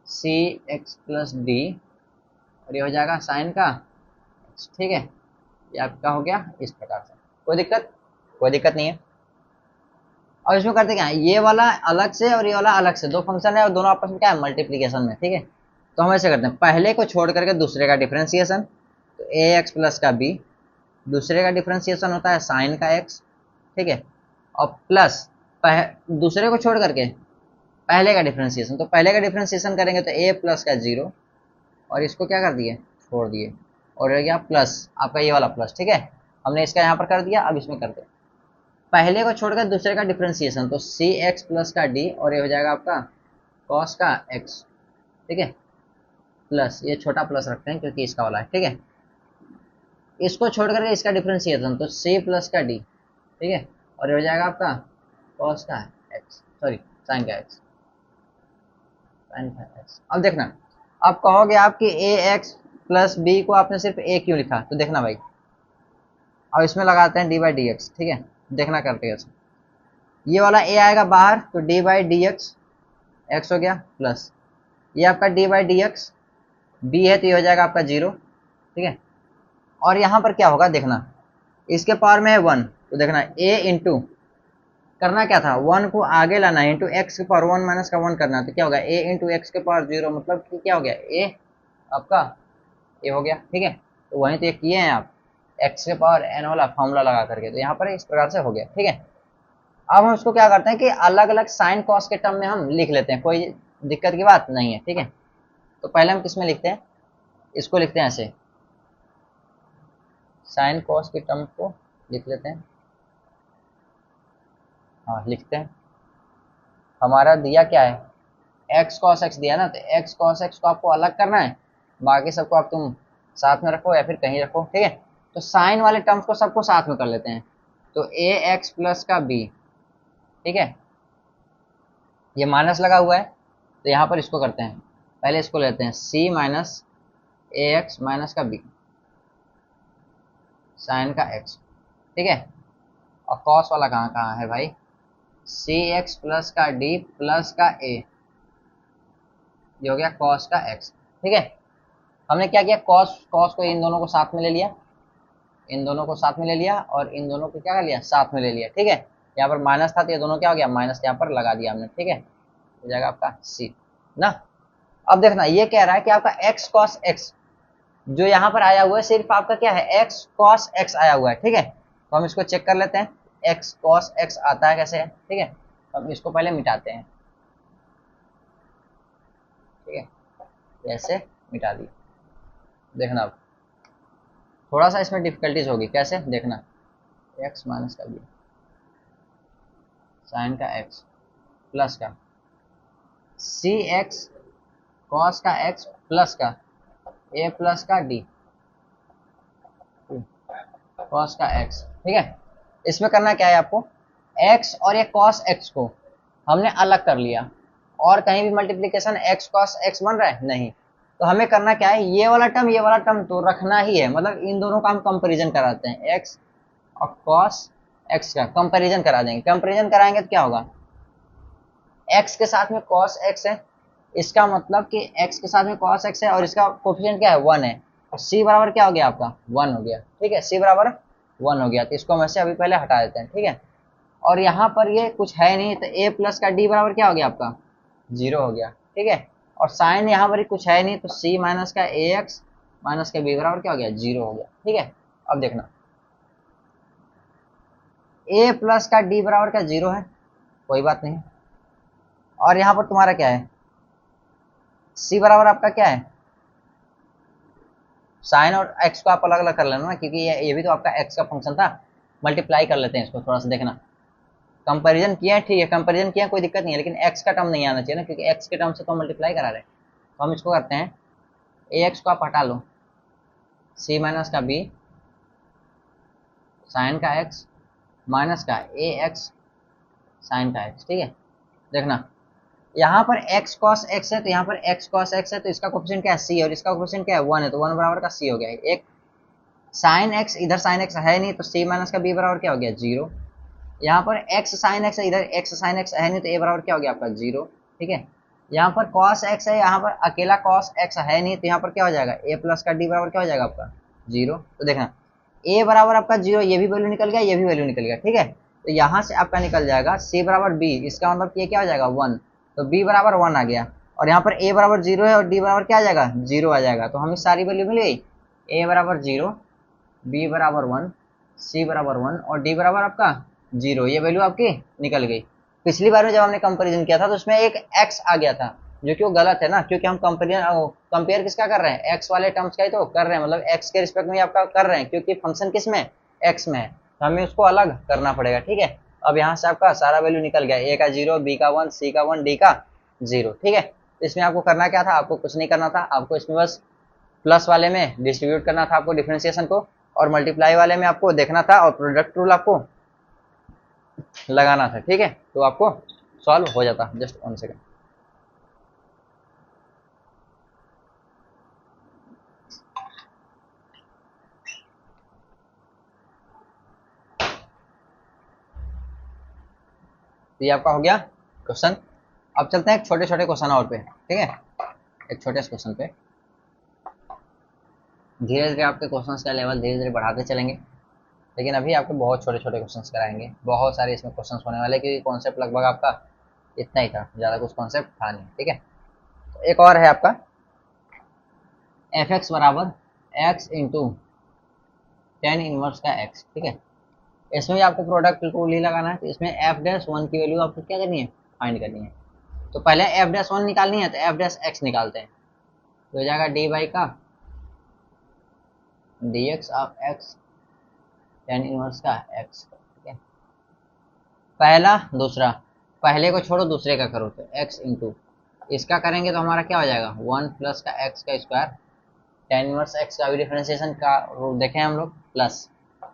सी एक्स प्लस डी, और ये हो जाएगा साइन का, ठीक है। ये आपका हो गया इस प्रकार से, कोई दिक्कत, कोई दिक्कत नहीं है। और इसमें करते क्या है, ये वाला अलग से और ये वाला अलग से, दो फंक्शन है और दोनों आपस में क्या है, मल्टीप्लीकेशन में, ठीक है। तो हम ऐसे करते हैं, पहले को छोड़ करके दूसरे का डिफ्रेंसिएशन, तो ए एक्स प्लस का बी, दूसरे का डिफ्रेंसिएशन होता है साइन का एक्स, ठीक है, और प्लस दूसरे को छोड़ करके पहले का डिफ्रेंसिएशन, तो पहले का डिफ्रेंसिएशन करेंगे तो ए प्लस का जीरो, और इसको क्या कर दिए, छोड़ दिए, और रह गया प्लस आपका ये वाला प्लस, ठीक है। हमने इसका यहाँ पर कर दिया, अब इसमें करते हैं पहले को छोड़कर दूसरे का डिफ्रेंसिएशन, तो सी एक्स प्लस का डी, और ये हो जाएगा आपका कॉस का एक्स, ठीक है, प्लस ये छोटा प्लस रखते हैं क्योंकि इसका वाला है, ठीक है। इसको छोड़ करके इसका डिफ्रेंसिएशन, तो सी प्लस का डी, ठीक है, और ये हो जाएगा आपका कॉस का एक्स, सॉरी साइन का एक्स, साइन का एक्स। अब देखना, अब कहोगे आपकी ए एक्स प्लस बी को आपने सिर्फ ए क्यों लिखा, तो देखना भाई, अब इसमें लगाते हैं डी बाई डी एक्स, ठीक है, देखना करते हैं। ये वाला ए आएगा बाहर, तो d by d x, x हो गया प्लस ये आपका d by d x, b है तो ये हो जाएगा आपका जीरो, ठीक है। और यहाँ पर क्या होगा देखना, इसके पावर में है वन, तो देखना ए इंटू करना क्या था, वन को आगे लाना है, इंटू एक्स के पावर वन माइनस का वन करना, तो क्या होगा ए इंटू एक्स के पावर जीरो, मतलब कि क्या हो गया, ए आपका ए हो गया, ठीक है। तो वहीं तो ये किए हैं आप एक्स के पावर एन वाला फॉर्मूला लगा करके, तो यहाँ पर इस प्रकार से हो गया, ठीक है। अब हम इसको क्या करते हैं कि अलग अलग साइन कॉस के टर्म में हम लिख लेते हैं, कोई दिक्कत की बात नहीं है, ठीक है। तो पहले हम किसमें लिखते हैं, इसको लिखते हैं ऐसे, साइन कॉस के टर्म को लिख लेते हैं, हाँ लिखते हैं। हमारा दिया क्या है, एक्स कॉस एक्स दिया ना, तो एक्स कॉस एक्स को आपको अलग करना है, बाकी सबको आप तुम साथ में रखो या फिर कहीं रखो, ठीक है। तो साइन वाले टर्म्स को सबको साथ में कर लेते हैं, तो ए एक्स प्लस का बी, ठीक है, ये माइनस लगा हुआ है तो यहाँ पर इसको करते हैं, पहले इसको लेते हैं सी माइनस ए एक्स माइनस का बी साइन का एक्स, ठीक है। और कॉस वाला कहाँ कहाँ है भाई, सी एक्स प्लस का डी प्लस का ए, ये हो गया कॉस का एक्स, ठीक है। हमने क्या किया, कॉस कॉस को इन दोनों को साथ में ले लिया, इन दोनों को साथ में ले लिया, और इन दोनों को क्या कर लिया, साथ में ले लिया, ठीक है। यहाँ पर माइनस था तो ये दोनों क्या हो गया, माइनस यहाँ पर लगा दिया हमने, ठीक है, हो जाएगा आपका सी ना। अब देखना ये कह रहा है कि आपका एक्स कॉस एक्स जो यहाँ पर आया हुआ है सिर्फ आपका क्या है, एक्स कॉस एक्स आया हुआ है, ठीक है। तो हम इसको चेक कर लेते हैं, एक्स कॉस एक्स आता है कैसे, ठीक है। तो हम इसको पहले मिटाते हैं, ठीक है, ऐसे मिटा दी। देखना अब थोड़ा सा इसमें डिफिकल्टीज होगी, कैसे देखना, एक्स माइनस का बी साइन का एक्स प्लस का सी एक्स कॉस का एक्स प्लस का ए प्लस का डी कॉस का एक्स, ठीक है। इसमें करना क्या है आपको, एक्स और ये कॉस एक्स को हमने अलग कर लिया, और कहीं भी मल्टीप्लीकेशन एक्स कॉस एक्स बन रहा है नहीं, तो हमें करना क्या है, ये वाला टर्म तो रखना ही है, मतलब इन दोनों का हम कंपैरिजन कराते हैं, एक्स और कॉस एक्स का कंपैरिजन करा देंगे। कंपैरिजन कराएंगे तो क्या होगा, एक्स के साथ में कॉस एक्स है, इसका मतलब कि एक्स के साथ में कॉस एक्स है और इसका कोफिशिएंट क्या है, वन है, और सी बराबर क्या हो गया आपका, वन हो गया, ठीक है, सी बराबर 1 हो गया, तो इसको हम ऐसे अभी पहले हटा देते हैं, ठीक है। और यहाँ पर ये कुछ है नहीं, तो a प्लस का d बराबर क्या हो गया आपका 0 हो गया, ठीक है। और साइन यहाँ पर कुछ है नहीं, तो c माइनस का ax माइनस का b बराबर क्या हो गया 0 हो गया, ठीक है। अब देखना a प्लस का d बराबर का 0 है, कोई बात नहीं। और यहाँ पर तुम्हारा क्या है c बराबर आपका क्या है, साइन और x को आप अलग अलग कर लेना ना, क्योंकि ये भी तो आपका x का फंक्शन था। मल्टीप्लाई कर लेते हैं इसको, थोड़ा सा देखना। कंपैरिजन किया है, ठीक है, कंपैरिजन किया कोई दिक्कत नहीं है, लेकिन x का टर्म नहीं आना चाहिए ना, क्योंकि x के टर्म से तो मल्टीप्लाई करा रहे हैं। तो हम इसको करते हैं, ax को आप हटा लो, c माइनस का b साइन का x माइनस का ax साइन का x, ठीक है। देखना यहाँ पर x cos x है, तो यहाँ पर x cos x है, तो इसका कोफिशिएंट क्या है c, और इसका कोफिशिएंट क्या है 1 है, तो 1 बराबर का c हो गया। एक साइन x, इधर साइन x है नहीं, तो c माइनस का b बराबर क्या हो गया 0। यहाँ पर x साइन x है, इधर x साइन x है नहीं, तो a बराबर क्या हो गया आपका 0, ठीक है। यहाँ पर cos x है, यहाँ पर अकेला cos x है नहीं, तो यहाँ पर क्या हो जाएगा a प्लस का d बराबर क्या हो जाएगा आपका 0। तो देखना a बराबर आपका 0, ये भी वैल्यू निकल गया, ये भी वैल्यू निकल गया, ठीक है। तो यहाँ से आपका निकल जाएगा c बराबर b, इसका मतलब ये क्या हो जाएगा 1, तो b बराबर 1 आ गया। और यहाँ पर a बराबर 0 है और d बराबर क्या आ जाएगा 0 आ जाएगा, तो हमें सारी वैल्यू मिल गई, a बराबर 0, b बराबर 1, c बराबर 1 और d बराबर आपका 0, ये वैल्यू आपकी निकल गई। पिछली बार में जब हमने कंपेरिजन किया था तो उसमें एक x आ गया था, जो कि वो गलत है ना, क्योंकि हम कंपेयर किसका कर रहे हैं, x वाले टर्म्स का ही तो कर रहे हैं, मतलब x के रिस्पेक्ट में आपका कर रहे हैं, क्योंकि फंक्शन किस में x में है, तो हमें उसको अलग करना पड़ेगा, ठीक है। अब यहाँ से आपका सारा वैल्यू निकल गया, a का 0, b का 1, c का 1, d का 0, ठीक है। इसमें आपको करना क्या था, आपको कुछ नहीं करना था, आपको इसमें बस प्लस वाले में डिस्ट्रीब्यूट करना था आपको डिफरेंशिएशन को, और मल्टीप्लाई वाले में आपको देखना था और प्रोडक्ट रूल आपको लगाना था, ठीक है। तो आपको सॉल्व हो जाता। Just 1 second. तो ये आपका हो गया क्वेश्चन। अब चलते हैं एक छोटे छोटे क्वेश्चन और पे, ठीक है। एक छोटे से क्वेश्चन पे धीरे धीरे आपके क्वेश्चंस का लेवल धीरे धीरे बढ़ाते चलेंगे, लेकिन अभी आपको बहुत छोटे छोटे क्वेश्चंस कराएंगे, बहुत सारे इसमें क्वेश्चंस होने वाले, क्योंकि कॉन्सेप्ट लगभग आपका इतना ही था, ज़्यादा कुछ कॉन्सेप्ट था नहीं, ठीक है। तो एक और है आपका एफ एक्स बराबर एक्स इंटू टेन इनवर्स का एक्स, ठीक है। इसमें भी आपको प्रोडक्ट रूल ही लगाना है, तो इसमें एफ डैश 1 की वैल्यू आपको क्या करनी है, फाइंड करनी है। तो पहले एफ डैश 1 निकालनी है, तो एफ डैश एक्स निकालते हैं, तो हो जाएगा डी बाई का d x of x tan inverse का एक्स, ठीक है। पहला दूसरा, पहले को छोड़ो दूसरे का करो, तो एक्स इंटू इसका करेंगे तो हमारा क्या हो जाएगा 1 प्लस का एक्स का स्क्वायर, टेन इनवर्स एक्स का भी डिफरेंशिएशन का रूल देखें हम लोग, प्लस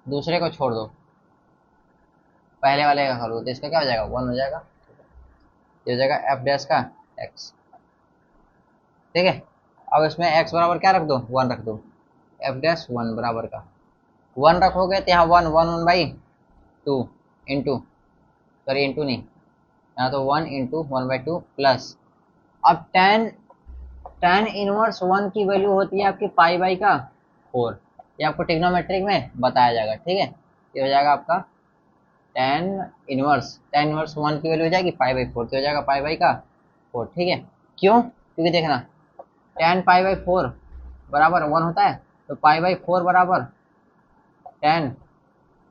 दूसरे को छोड़ दो, पहले वाले का करो, तो इसका क्या हो जाएगा 1 हो जाएगा, ये हो जाएगा एफ डैश का एक्स, ठीक है। अब इसमें एक्स बराबर क्या रख दो 1 रख दो, एफ डैश 1 बराबर का 1 रखोगे तो यहाँ 1 इंटू, सॉरी इंटू नहीं, यहाँ तो 1 इंटू 1/2 प्लस, अब टेन इनवर्स 1 की वैल्यू होती है आपकी पाई बाई का 4, ये आपको ट्रिग्नोमेट्रिक में बताया जाएगा, ठीक है। ये हो जाएगा आपका टेन इनवर्स 1 की वैल्यू हो जाएगी पाई बाई 4, तो हो जाएगा पाई बाई का 4, ठीक है। क्यों, क्योंकि देखना टेन पाई बाई 4 बराबर 1 होता है, तो पाई बाई 4 बराबर टेन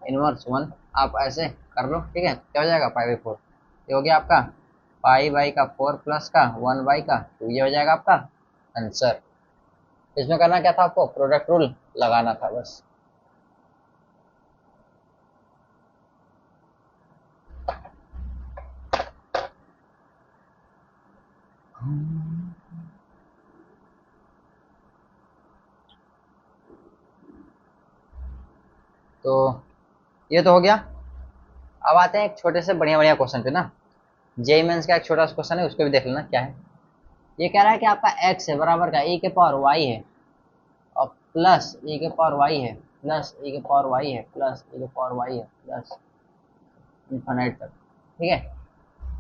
इनवर्स 1, आप ऐसे कर लो, ठीक है। क्या हो जाएगा पाई बाई 4, ये हो गया आपका पाई बाई का 4 प्लस का 1 बाई का 2, ये हो जाएगा आपका आंसर। इसमें करना क्या था, आपको प्रोडक्ट रूल लगाना था बस। तो ये तो हो गया। अब आते हैं एक छोटे से बढ़िया बढ़िया क्वेश्चन पे ना, जेई मेंस का एक छोटा सा क्वेश्चन है, उसको भी देख लेना क्या है। ये कह रहा है कि आपका एक्स है बराबर का ए के पावर वाई है, और प्लस ए के पावर वाई है, प्लस ए के पावर वाई है, प्लस ए के पावर वाई है, प्लस इन्फिनिट तक, ठीक है।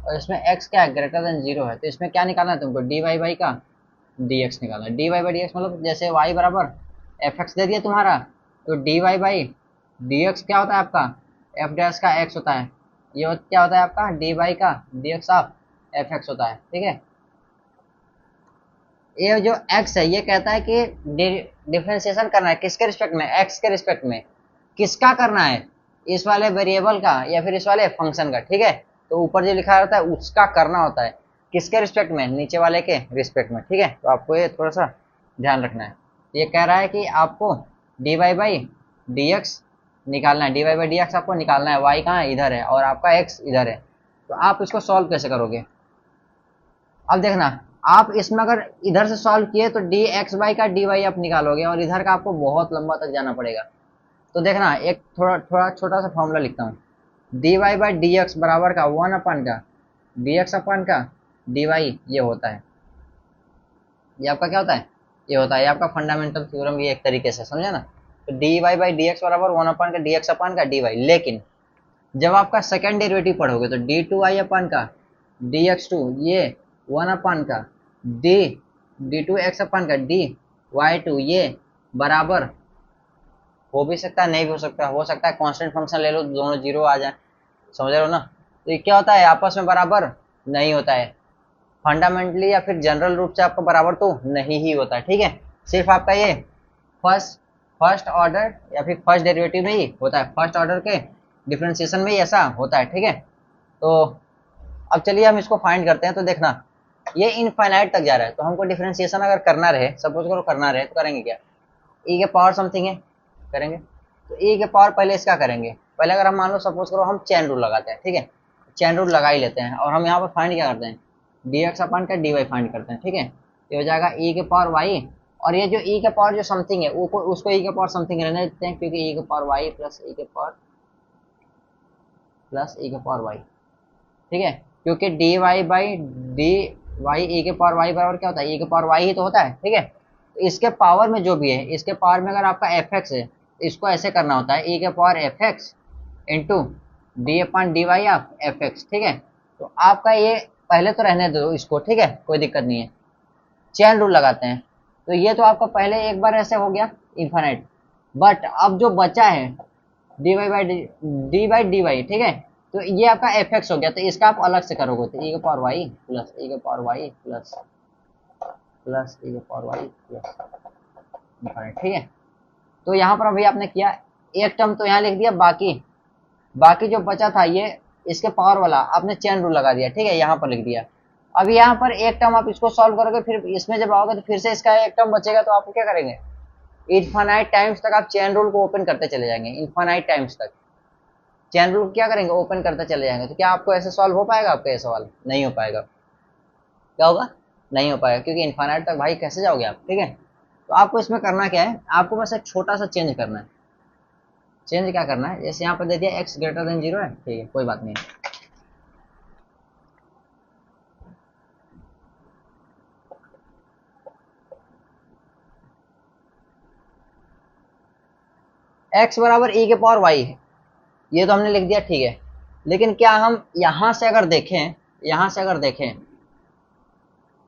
और इसमें x क्या है ग्रेटर देन 0 है, तो इसमें क्या निकालना है तुमको, डी वाई बाई का डी एक्स निकालना है। D y by d x मतलब जैसे y बराबर एफ एक्स दे दिया तुम्हारा, तो d y by d x क्या होता है आपका, एफ डैश का एक्स होता है, ये क्या होता है आपका डी वाई का d x of f x होता है, ठीक है। ये जो x है ये कहता है कि डिफरेंशिएशन करना है किसके रिस्पेक्ट में, x के रिस्पेक्ट में। किसका करना है, इस वाले वेरिएबल का या फिर इस वाले फंक्शन का, ठीक है। तो ऊपर जो लिखा रहता है उसका करना होता है, किसके रिस्पेक्ट में, नीचे वाले के रिस्पेक्ट में, ठीक है। तो आपको ये थोड़ा सा ध्यान रखना है। ये कह रहा है कि आपको d y by d x निकालना है, d y by d x आपको निकालना है, y कहाँ है, इधर है, और आपका x इधर है। तो आप इसको सॉल्व कैसे करोगे, अब देखना, आप इसमें अगर इधर से सॉल्व किए तो डी एक्स बाई का डी वाई आप निकालोगे, और इधर का आपको बहुत लंबा तक जाना पड़ेगा। तो देखना, एक थोड़ा थोड़ा छोटा सा फॉर्मूला लिखता हूँ, d y by d x बराबर का 1 अपन का डी एक्स अपन का डी वाई, ये होता है, ये आपका क्या होता है, ये होता है, ये आपका फंडामेंटल थ्योरम, ये एक तरीके से समझा ना। तो d y by d x बराबर 1 अपन का डी एक्स अपन का डी वाई। लेकिन जब आपका सेकेंड डेरिवेटिव पढ़ोगे तो डी टू आई अपन का डी एक्स टू, ये 1 अपन का डी टू एक्स अपन का डी वाई टू, ये बराबर हो भी सकता है, नहीं भी हो सकता है कांस्टेंट फंक्शन ले लो, दोनों जीरो आ जाए, समझ रहे हो ना। तो ये क्या होता है, आपस में बराबर नहीं होता है, फंडामेंटली या फिर जनरल रूप से आपका बराबर तो नहीं ही होता है, ठीक है। सिर्फ आपका ये फर्स्ट ऑर्डर या फिर फर्स्ट डेरिवेटिव में ही होता है, फर्स्ट ऑर्डर के डिफरेंशिएशन में ही ऐसा होता है, ठीक है। तो अब चलिए हम इसको फाइंड करते हैं। तो देखना, ये इनफाइनाइट तक जा रहा है, तो हमको डिफरेंशिएशन अगर करना रहे, सपोज करो करना रहे, तो करेंगे क्या, ई के पावर समथिंग है, करेंगे। तो ई के पावर पहले इसका करेंगे, पहले अगर हम मान लो सपोज करो हम चैन रूल लगाते हैं, ठीक है, चैन रूल लगा ही लेते हैं, और हम यहाँ पर फाइंड क्या करते हैं, डी एक्स अपन का डी वाई फाइंड करते हैं, ठीक है। ये हो जाएगा ई के पावर वाई, और ये जो ई के पावर जो समथिंग है उसको ई के पावर समथिंग रहने देते हैं, क्योंकि ई के पावर वाई प्लस ई के पावर वाई, ठीक है। क्योंकि d y by d y e के पावर वाई बराबर क्या होता है, ई के पावर वाई ही तो होता है, ठीक है। तो इसके पावर में जो भी है, इसके पावर में अगर आपका एफ एक्स है, तो इसको ऐसे करना होता है, ई के power f x into d upon d y of f x, ठीक है। तो आपका ये पहले तो रहने दो इसको, ठीक है, कोई दिक्कत नहीं है, चैन रूल लगाते हैं। तो ये तो आपका पहले एक बार ऐसे हो गया इन्फाइनाइट, बट अब जो बचा है डी बाई डी वाई, ठीक है, तो ये आपका एफ एक्स हो गया, तो इसका आप अलग से करोगे, तो ई के पावर वाई प्लस ई के पावर वाई प्लस ई के पावर वाई प्लस इन्फाइनाइट, ठीक है। तो यहाँ पर अभी आपने किया एक टर्म तो यहाँ लिख दिया, बाकी जो बचा था ये इसके पावर वाला आपने चैन रूल लगा दिया, ठीक है, यहाँ पर लिख दिया। अब यहाँ पर एक टर्म आप इसको सॉल्व करोगे, फिर इसमें जब आओगे तो फिर से इसका एक टर्म बचेगा, तो आप क्या करेंगे, इनफाइनाइट टाइम्स तक आप चैन रूल को ओपन करते चले जाएंगे, इनफाइनाइट टाइम्स तक चैन रूल क्या करेंगे, ओपन करते चले जाएंगे। तो क्या आपको ऐसे सॉल्व हो पाएगा, आपका ये सवाल नहीं हो पाएगा, क्या होगा, नहीं हो पाएगा, क्योंकि इनफाइनाइट तक भाई कैसे जाओगे आप, ठीक है। तो आपको इसमें करना क्या है, आपको बस एक छोटा सा चेंज करना है। चेंज क्या करना है, जैसे यहाँ पर दे दिया x ग्रेटर देन 0 है, ठीक है, कोई बात नहीं है। x बराबर e के पावर y है, ये तो हमने लिख दिया, ठीक है। लेकिन क्या हम यहाँ से अगर देखें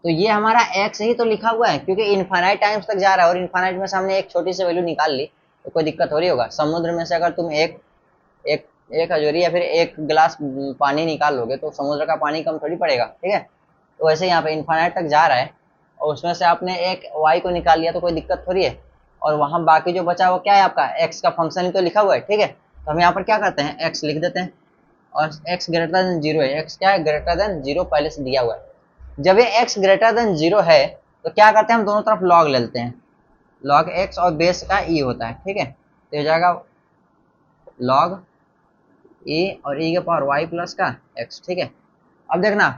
तो ये हमारा x ही तो लिखा हुआ है, क्योंकि इनफाइनाइट टाइम्स तक जा रहा है, और इनफाइनाइट में से हमने एक छोटी सी वैल्यू निकाल ली, तो कोई दिक्कत हो रही होगा। समुद्र में से अगर तुम एक हजूरी या फिर एक गिलास पानी निकाल लोगे तो समुद्र का पानी कम थोड़ी पड़ेगा, ठीक है। तो वैसे यहाँ पे इनफाइनाइट तक जा रहा है, और उसमें से आपने एक y को निकाल लिया, तो कोई दिक्कत थोड़ी है। और वहां बाकी जो बचा वो क्या है, आपका x का फंक्शन ही तो लिखा हुआ है, ठीक है। तो हम यहाँ पर क्या करते हैं, x लिख देते हैं, और x ग्रेटर देन 0 है, x क्या है, ग्रेटर देन 0 पहले से दिया हुआ है। जब ये x ग्रेटर देन 0 है तो क्या करते हैं, हम दोनों तरफ log ले लेते हैं, log x और बेस का e होता है, ठीक है। तो हो जाएगा log e और e के पावर y प्लस का x, ठीक है। अब देखना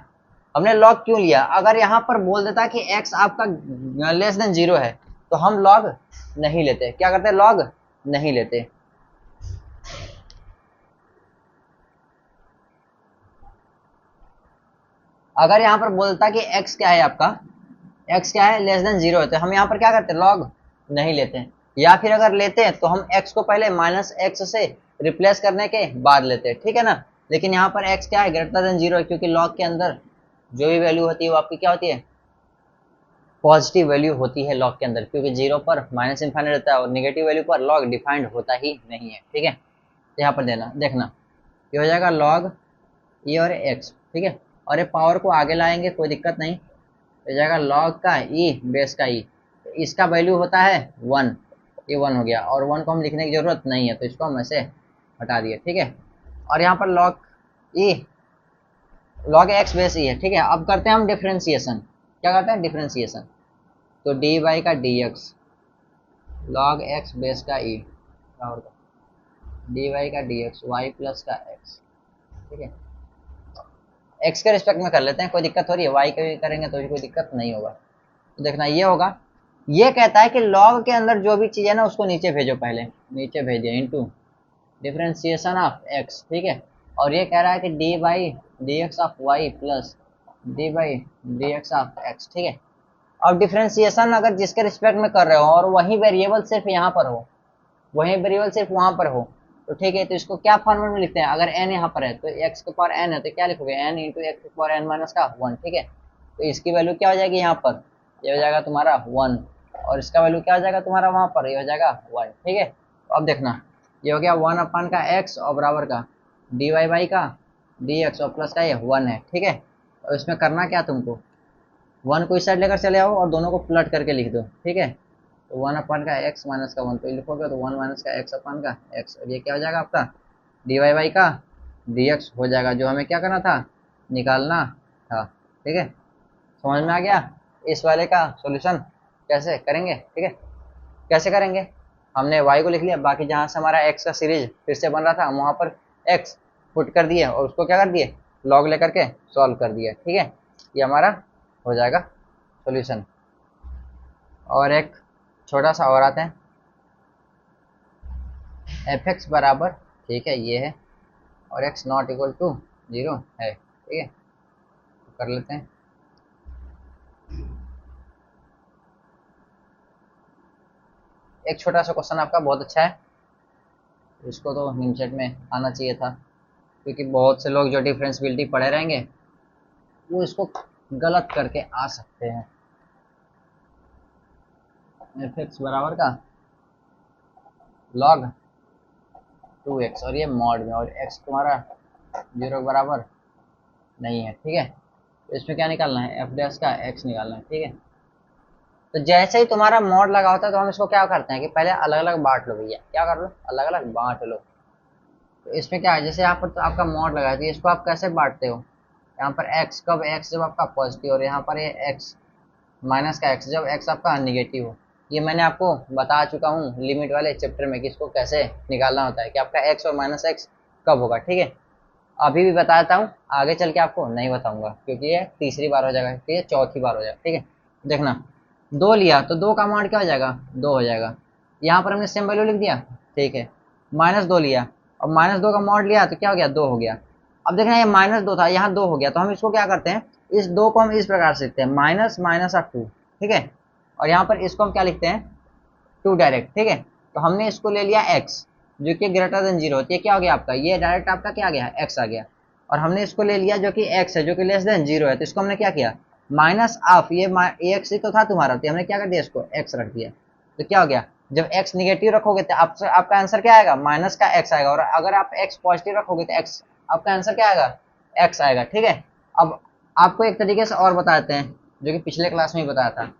हमने log क्यों लिया, अगर यहाँ पर बोल देता कि x आपका लेस देन 0 है तो हम log नहीं लेते, क्या करते, log नहीं लेते। अगर यहाँ पर बोलता कि x क्या है, आपका x क्या है, लेस देन 0 है, तो हम यहाँ पर क्या करते, log नहीं लेते। या फिर अगर लेते हैं तो हम x को पहले माइनस x से रिप्लेस करने के बाद लेते हैं, ठीक है ना। लेकिन यहाँ पर x क्या है, ग्रेटर देन 0 है, क्योंकि log के अंदर जो भी वैल्यू होती है वो आपकी क्या होती है, पॉजिटिव वैल्यू होती है लॉग के अंदर, क्योंकि जीरो पर माइनस इन्फाइनाइट रहता है और नेगेटिव वैल्यू पर लॉग डिफाइंड होता ही नहीं है। ठीक है, तो यहाँ पर देखना ये हो जाएगा लॉग ई और एक्स। ठीक है, और ये पावर को आगे लाएंगे कोई दिक्कत नहीं, हो जाएगा लॉग का ई बेस का ई। तो इसका वैल्यू होता है 1, ये 1 हो गया, और 1 को हम लिखने की जरूरत नहीं है तो इसको हम ऐसे हटा दिए। ठीक है, और यहाँ पर लॉग एक्स बेस ई है। ठीक है, अब करते हैं हम डिफ्रेंसिएशन। क्या करते हैं? डिफ्रेंसिएशन। तो डी वाई का d x log x base का ई, डी वाई का डी एक्स वाई प्लस का एक्स। ठीक है, एक्स के रिस्पेक्ट में कर लेते हैं, कोई दिक्कत हो रही है? वाई के भी करेंगे तो भी कोई दिक्कत नहीं होगा। तो देखना ये होगा, ये कहता है कि लॉग के अंदर जो भी चीज है ना उसको नीचे भेजो, पहले नीचे भेज दिया इनटू डिफरेंशिएशन ऑफ एक्स। ठीक है, और ये कह रहा है कि d by d x of y plus d by d x of x. ठीक है, अब डिफरेंशिएशन अगर जिसके रिस्पेक्ट में कर रहे हो और वही वेरिएबल सिर्फ यहाँ पर हो, वही वेरिएबल सिर्फ वहां पर हो, तो ठीक है, तो इसको क्या फॉर्मेट में लिखते हैं? अगर n यहाँ पर है तो x के पावर n है तो क्या लिखोगे? n इंटू एक्स के पावर n माइनस का 1। ठीक है, तो इसकी वैल्यू क्या हो जाएगी यहाँ पर? ये हो जाएगा तुम्हारा 1, और इसका वैल्यू क्या हो जाएगा तुम्हारा वहां पर? ये हो जाएगा 1। ठीक है, तो अब देखना ये हो गया 1 अपन का x और बराबर का डी वाई बाई का डी एक्स और प्लस का ये 1 है। ठीक है, और इसमें करना क्या तुमको? 1 को इस साइड लेकर चले आओ और दोनों को प्लट करके लिख दो। ठीक है, तो 1 अपन का x माइनस का 1 तो लिखोगे तो 1 माइनस का x अपन का x, और ये क्या हो जाएगा आपका डी वाई बाई का डी एक्स हो जाएगा, जो हमें क्या करना था? निकालना था। ठीक है, समझ में आ गया इस वाले का सॉल्यूशन कैसे करेंगे? ठीक है, कैसे करेंगे? हमने y को लिख लिया, बाकी जहाँ से हमारा x का सीरीज फिर से बन रहा था वहाँ पर x पुट कर दिए और उसको क्या कर दिए? लॉग लेकर के सॉल्व कर दिया। ठीक है, ये हमारा हो जाएगा सॉल्यूशन। और एक छोटा सा और आते हैं, एफ एक्स बराबर, ठीक है ये है, और एक्स नॉट इक्वल टू 0 है। ठीक है, तो कर लेते हैं। एक छोटा सा क्वेश्चन आपका बहुत अच्छा है, इसको तो निमसेट में आना चाहिए था, क्योंकि बहुत से लोग जो डिफरेंशियबिलिटी पढ़े रहेंगे वो इसको गलत करके आ सकते हैं। एफ एक्स बराबर का लॉग 2x, और ये मॉड में, और x तुम्हारा 0 के बराबर नहीं है। ठीक है, तो इसमें क्या निकालना है? एफ डैश का x निकालना है। ठीक है, तो जैसे ही तुम्हारा मॉड लगा होता है तो हम इसको क्या करते हैं कि पहले अलग अलग बांट लो भैया, क्या कर लो? अलग अलग बांट लो। तो इसमें क्या है, जैसे यहाँ पर तो आपका मॉड लगा है तो इसको आप कैसे बांटते हो? यहाँ पर x कब? x जब आपका पॉजिटिव, और यहाँ पर ये x माइनस का x जब x आपका निगेटिव हो। ये मैंने आपको बता चुका हूँ लिमिट वाले चैप्टर में कि इसको कैसे निकालना होता है, कि आपका x और माइनस x कब होगा। ठीक है, अभी भी बताता हूँ, आगे चल के आपको नहीं बताऊंगा क्योंकि ये तीसरी बार हो जाएगा, ये चौथी बार हो जाएगा। ठीक है, देखना 2 लिया तो 2 का मान क्या हो जाएगा? 2 हो जाएगा। यहाँ पर हमने सेम वैल्यू लिख दिया। ठीक है, -2 लिया और -2 का मॉड लिया तो क्या हो गया? 2 हो गया। अब देखना ये -2 था, यहाँ 2 हो गया, तो हम इसको क्या करते हैं? इस 2 को हम इस प्रकार से लिखते हैं माइनस माइनस ऑफ 2। ठीक है, और यहाँ पर इसको हम क्या लिखते हैं? 2 डायरेक्ट। ठीक है, तो हमने इसको ले लिया x जो कि ग्रेटर देन 0 होती है, क्या हो गया आपका? ये डायरेक्ट आपका क्या आ गया? x आ गया। और हमने इसको ले लिया जो कि x है जो कि लेस देन 0 है, तो इसको हमने क्या किया? माइनस ऑफ ये x ही तो था तुम्हारा, तो हमने क्या कर दिया? इसको x रख दिया। तो क्या हो गया? जब x निगेटिव रखोगे तो आपका आंसर क्या आएगा? माइनस का x आएगा, और अगर आप x पॉजिटिव रखोगे तो x आपका आंसर क्या आएगा? x आएगा। ठीक है, अब आपको एक तरीके से और बताते हैं जो कि पिछले क्लास में ही बताया था।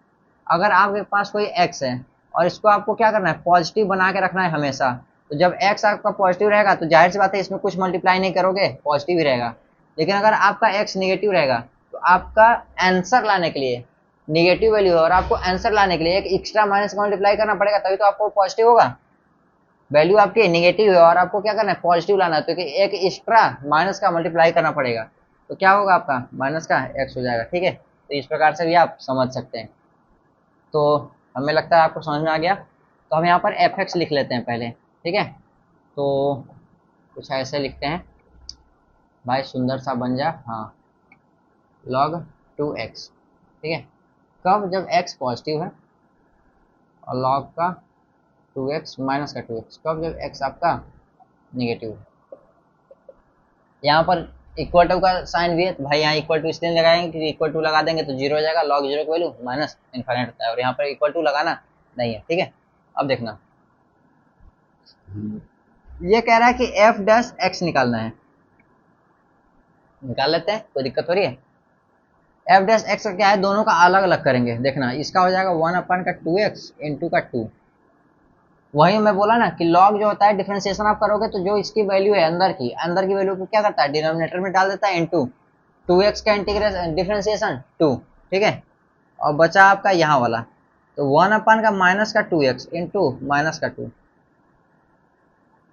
अगर आपके पास कोई x है और इसको आपको क्या करना है? पॉजिटिव बना के रखना है हमेशा, तो जब x आपका पॉजिटिव रहेगा तो जाहिर सी बात है इसमें कुछ मल्टीप्लाई नहीं करोगे, पॉजिटिव ही रहेगा। लेकिन अगर आपका x निगेटिव रहेगा तो आपका आंसर लाने के लिए निगेटिव वैल्यू है और आपको आंसर लाने के लिए एक एक्स्ट्रा माइनस का मल्टीप्लाई करना पड़ेगा, तभी तो आपको पॉजिटिव होगा। वैल्यू आपकी निगेटिव है और आपको क्या करना है? पॉजिटिव लाना है, तो एक एक्स्ट्रा माइनस का मल्टीप्लाई करना पड़ेगा, तो क्या होगा आपका? माइनस का x हो जाएगा। ठीक है, तो इस प्रकार से भी आप समझ सकते हैं। तो हमें लगता है आपको समझ में आ गया। तो हम यहाँ पर एफ एक्स लिख लेते हैं पहले। ठीक है, तो कुछ ऐसे लिखते हैं, भाई सुंदर सा बन जा। हाँ, log 2x। ठीक है, कब? जब x पॉजिटिव है, और log का 2x माइनस का 2x कब? जब x आपका निगेटिव है। यहाँ पर इक्वल टू का साइन भी है तो भाई यहाँ इक्वल टू इसलिए लगाएंगे क्योंकि इक्वल टू लगा देंगे तो जीरो हो जाएगा, लॉग जीरो की वैल्यू माइनस इन्फाइनाइट होता है, और यहाँ पर इक्वल टू लगाना नहीं है, ठीक है। अब देखना ये कह रहा है कि एफ डैश एक्स निकालना है, निकाल लेते हैं, कोई दिक्कत हो रही है। एफ डैश एक्स का क्या है, दोनों का अलग अलग करेंगे, देखना इसका हो जाएगा 1 का 2x इंटू का 2। वही मैं बोला ना कि लॉग जो होता है डिफरेंशिएशन आप करोगे तो जो इसकी वैल्यू है अंदर की वैल्यू को क्या करता है डिनोमिनेटर में डाल देता है इंटू 2x का इंटीग्रेशन डिफरेंशिएशन 2, ठीक है। और बचा आपका यहाँ वाला तो 1 का माइनस का 2x इंटू माइनस का 2,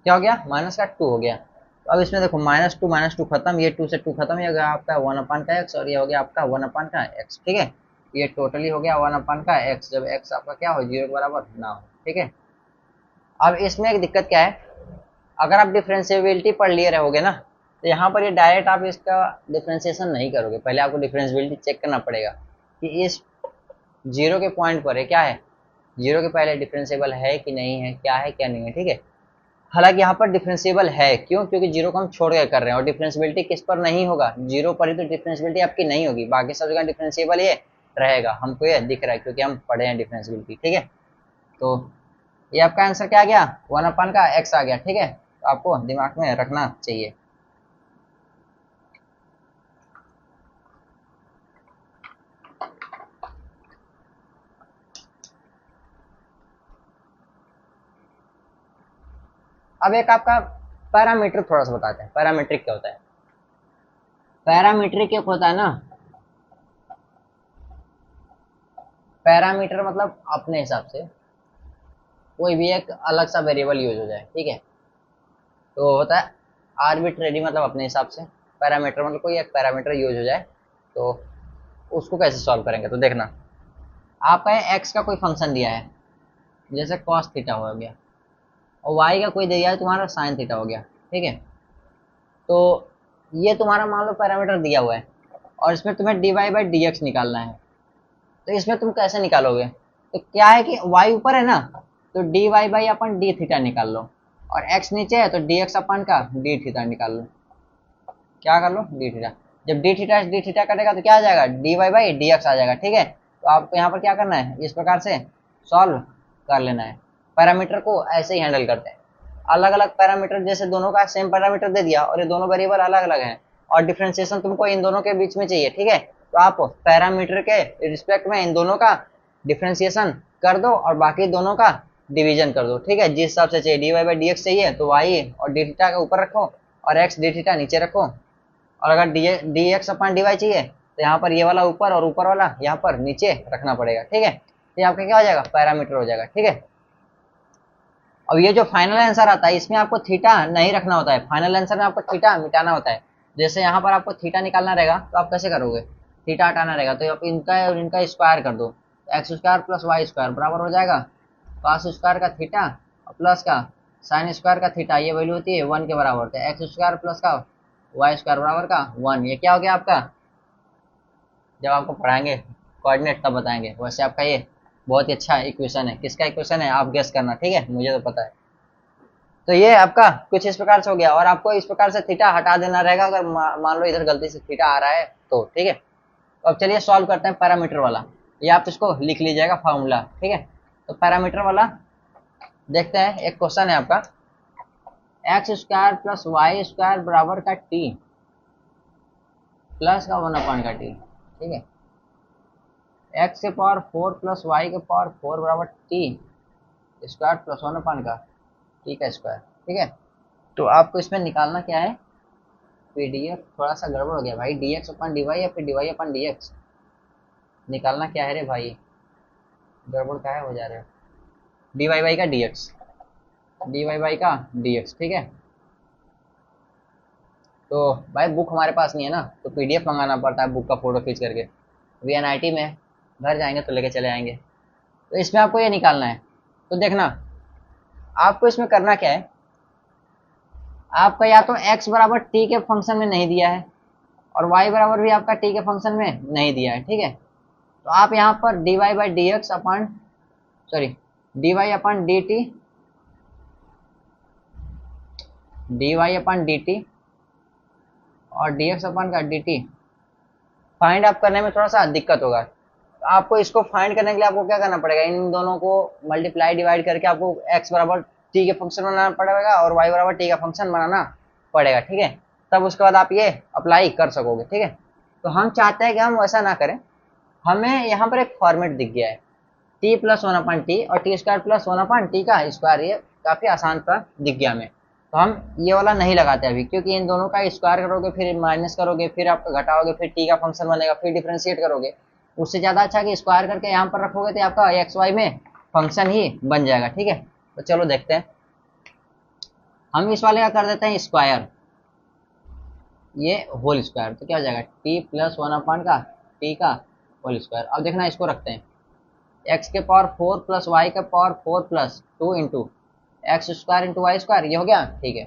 क्या हो गया माइनस का 2 हो गया। तो अब इसमें देखो माइनस टू खत्म, ये 2 से 2 खत्म, ये हो गया आपका 1 का x और ये हो गया आपका 1 का x, ठीक है। ये टोटली हो गया 1 का x, जब x आपका क्या हो 0 के बराबर ना हो, ठीक है। अब इसमें एक दिक्कत क्या है, अगर आप डिफरेंशिएबिलिटी पढ़ लिए रहोगे ना तो यहाँ पर ये डायरेक्ट आप इसका डिफरेंशिएशन नहीं करोगे, पहले आपको डिफरेंशिएबिलिटी चेक करना पड़ेगा कि इस 0 के पॉइंट पर है क्या है, 0 के पहले डिफरेंशिएबल है कि नहीं है, क्या है क्या नहीं है, ठीक है। हालांकि यहाँ पर डिफरेंशिएबल है, क्यों, क्योंकि 0 को हम छोड़ के कर रहे हैं और डिफरेंशिएबिलिटी किस पर नहीं होगा 0 पर ही तो डिफरेंशिएबिलिटी आपकी नहीं होगी, बाकी सब जगह डिफरेंशिएबल ये रहेगा, हमको ये दिख रहा है क्योंकि हम पढ़े हैं डिफरेंशिएबिलिटी, ठीक है। तो ये आपका आंसर क्या आ गया 1 का x आ गया, ठीक है। तो आपको दिमाग में रखना चाहिए। अब एक आपका पैरामीटर थोड़ा सा बताते हैं, पैरामीट्रिक क्या होता है। पैरामीट्रिक एक होता है ना, पैरामीटर मतलब अपने हिसाब से कोई भी एक अलग सा वेरिएबल यूज हो जाए, ठीक है। तो होता है आर्बिट्रेरी मतलब अपने हिसाब से, पैरामीटर मतलब कोई एक पैरामीटर यूज हो जाए, तो उसको कैसे सॉल्व करेंगे। तो देखना आपका एक्स का कोई फंक्शन दिया है जैसे कॉस थीटा हो गया, और वाई का कोई दिया है तुम्हारा साइन थीटा हो गया, ठीक है। तो ये तुम्हारा मान लो पैरामीटर दिया हुआ है और इसमें तुम्हें d y by d x निकालना है, तो इसमें तुम कैसे निकालोगे, तो क्या है कि y ऊपर है ना तो डी वाई बाई अपन डी थीटा निकाल लो, और x नीचे है तो डी एक्स अपन का डी थीटा निकाल लो, क्या कर लो डी थीटा। जब डी थीटा कटेगा तो क्या आ जाएगा d y by d x आ जाएगा, ठीक है। तो आपको यहाँ पर क्या करना है इस प्रकार से सॉल्व कर लेना है। पैरामीटर को ऐसे ही हैंडल करते हैं, अलग अलग पैरामीटर, जैसे दोनों का सेम पैरामीटर दे दिया और ये दोनों वेरिएबल अलग अलग हैं और डिफरेंशिएशन तुमको इन दोनों के बीच में चाहिए, ठीक है। तो आप पैरामीटर के रिस्पेक्ट में इन दोनों का डिफरेंशिएशन कर दो और बाकी दोनों का डिवीजन कर दो, ठीक है। जिस हिसाब से चाहिए d y by d x चाहिए तो वाई और डी थीटा का ऊपर रखो और एक्स डी थीटा नीचे रखो, और अगर डी एक्स अपन डी वाई चाहिए तो यहाँ पर ये वाला ऊपर और ऊपर वाला यहाँ पर नीचे रखना पड़ेगा, ठीक है। ये आपका क्या हो जाएगा पैरामीटर हो जाएगा, ठीक है। अब ये जो फाइनल आंसर आता है इसमें आपको थीटा नहीं रखना होता है, फाइनल आंसर में आपको थीटा मिटाना होता है। जैसे यहाँ पर आपको थीटा निकालना रहेगा तो आप कैसे करोगे, थीटा हटाना रहेगा तो आप इनका और इनका स्क्वायर कर दो, x square plus y square बराबर हो जाएगा कॉस स्क्वायर का थीटा और प्लस का साइन स्क्वायर का थीटा, ये वैल्यू होती है 1 के बराबर होता है, एक्स स्क्वायर प्लस का वाई स्क्वायर बराबर का 1। ये क्या हो गया आपका, जब आपको पढ़ाएंगे कोऑर्डिनेट तब बताएंगे। वैसे आपका ये बहुत ही अच्छा इक्वेशन है, किसका इक्वेशन है आप गेस करना, ठीक है, मुझे तो पता है। तो ये आपका कुछ इस प्रकार से हो गया और आपको इस प्रकार से थीटा हटा देना रहेगा अगर मान लो इधर गलती से थीटा आ रहा है तो, ठीक है। तो अब चलिए सॉल्व करते हैं पैरामीटर वाला, ये आप इसको लिख लीजिएगा फॉर्मूला, ठीक है। तो पैरामीटर वाला देखते हैं, एक क्वेश्चन है आपका x square plus y square बराबर का टी प्लस का 1 का टी, ठीक है। एक्स के पावर 4 प्लस वाई के पावर 4 बराबर टी स्क्वायर प्लस 1 का टी का स्क्वायर, ठीक है। तो आपको इसमें निकालना क्या है, पीडीएफ थोड़ा सा गड़बड़ हो गया भाई, डी एक्स अपन डी वाई या फिर डी वाई अपन डी एक्स, निकालना क्या है रे भाई, गड़बड़ क्या है हो जा रहा है, डी वाई बाई का d x, d y by का डी एक्स, ठीक है। तो भाई बुक हमारे पास नहीं है ना तो पीडीएफ मंगाना पड़ता है बुक का फोटो खींच करके, वीएनआईटी में घर जाएंगे तो लेके चले आएंगे। तो इसमें आपको ये निकालना है, तो देखना आपको इसमें करना क्या है, आपका या तो x बराबर t के फंक्शन में नहीं दिया है और y बराबर भी आपका t के फंक्शन में नहीं दिया है, ठीक है। तो आप यहाँ पर d y by d x अपन सॉरी डी वाई अपन डी टी, डी वाई अपन डी टी और dx अपन का dt फाइंड आप करने में थोड़ा सा दिक्कत होगा। तो आपको इसको फाइंड करने के लिए आपको क्या करना पड़ेगा, इन दोनों को मल्टीप्लाई डिवाइड करके आपको x बराबर t के फंक्शन बनाना पड़ेगा और y बराबर t का फंक्शन बनाना पड़ेगा, ठीक है। तब उसके बाद आप ये अप्लाई कर सकोगे, ठीक है। तो हम चाहते हैं कि हम वैसा ना करें, हमें यहाँ पर एक फॉर्मेट दिख गया है t plus one upon t और t square plus one upon t का स्क्वायर, ये काफी आसान सा दिख गया हमें। तो हम ये वाला नहीं लगाते अभी, क्योंकि इन दोनों का स्क्वायर करोगे फिर माइनस करोगे फिर आप घटाओगे फिर टी का फंक्शन बनेगा फिर डिफ्रेंशिएट करोगे, उससे ज्यादा अच्छा कि स्क्वायर करके यहाँ पर रखोगे तो आपका एक्स वाई में फंक्शन ही बन जाएगा, ठीक है। तो चलो देखते हैं, हम इस वाले का कर देते हैं स्क्वायर, ये होल स्क्वायर, तो क्या हो जाएगा टी प्लस वन अपन का टी का होल स्क्वायर। अब देखना इसको रखते हैं एक्स के पावर 4 प्लस वाई के power 4 plus 2 into x square into y square, ये हो गया, ठीक है।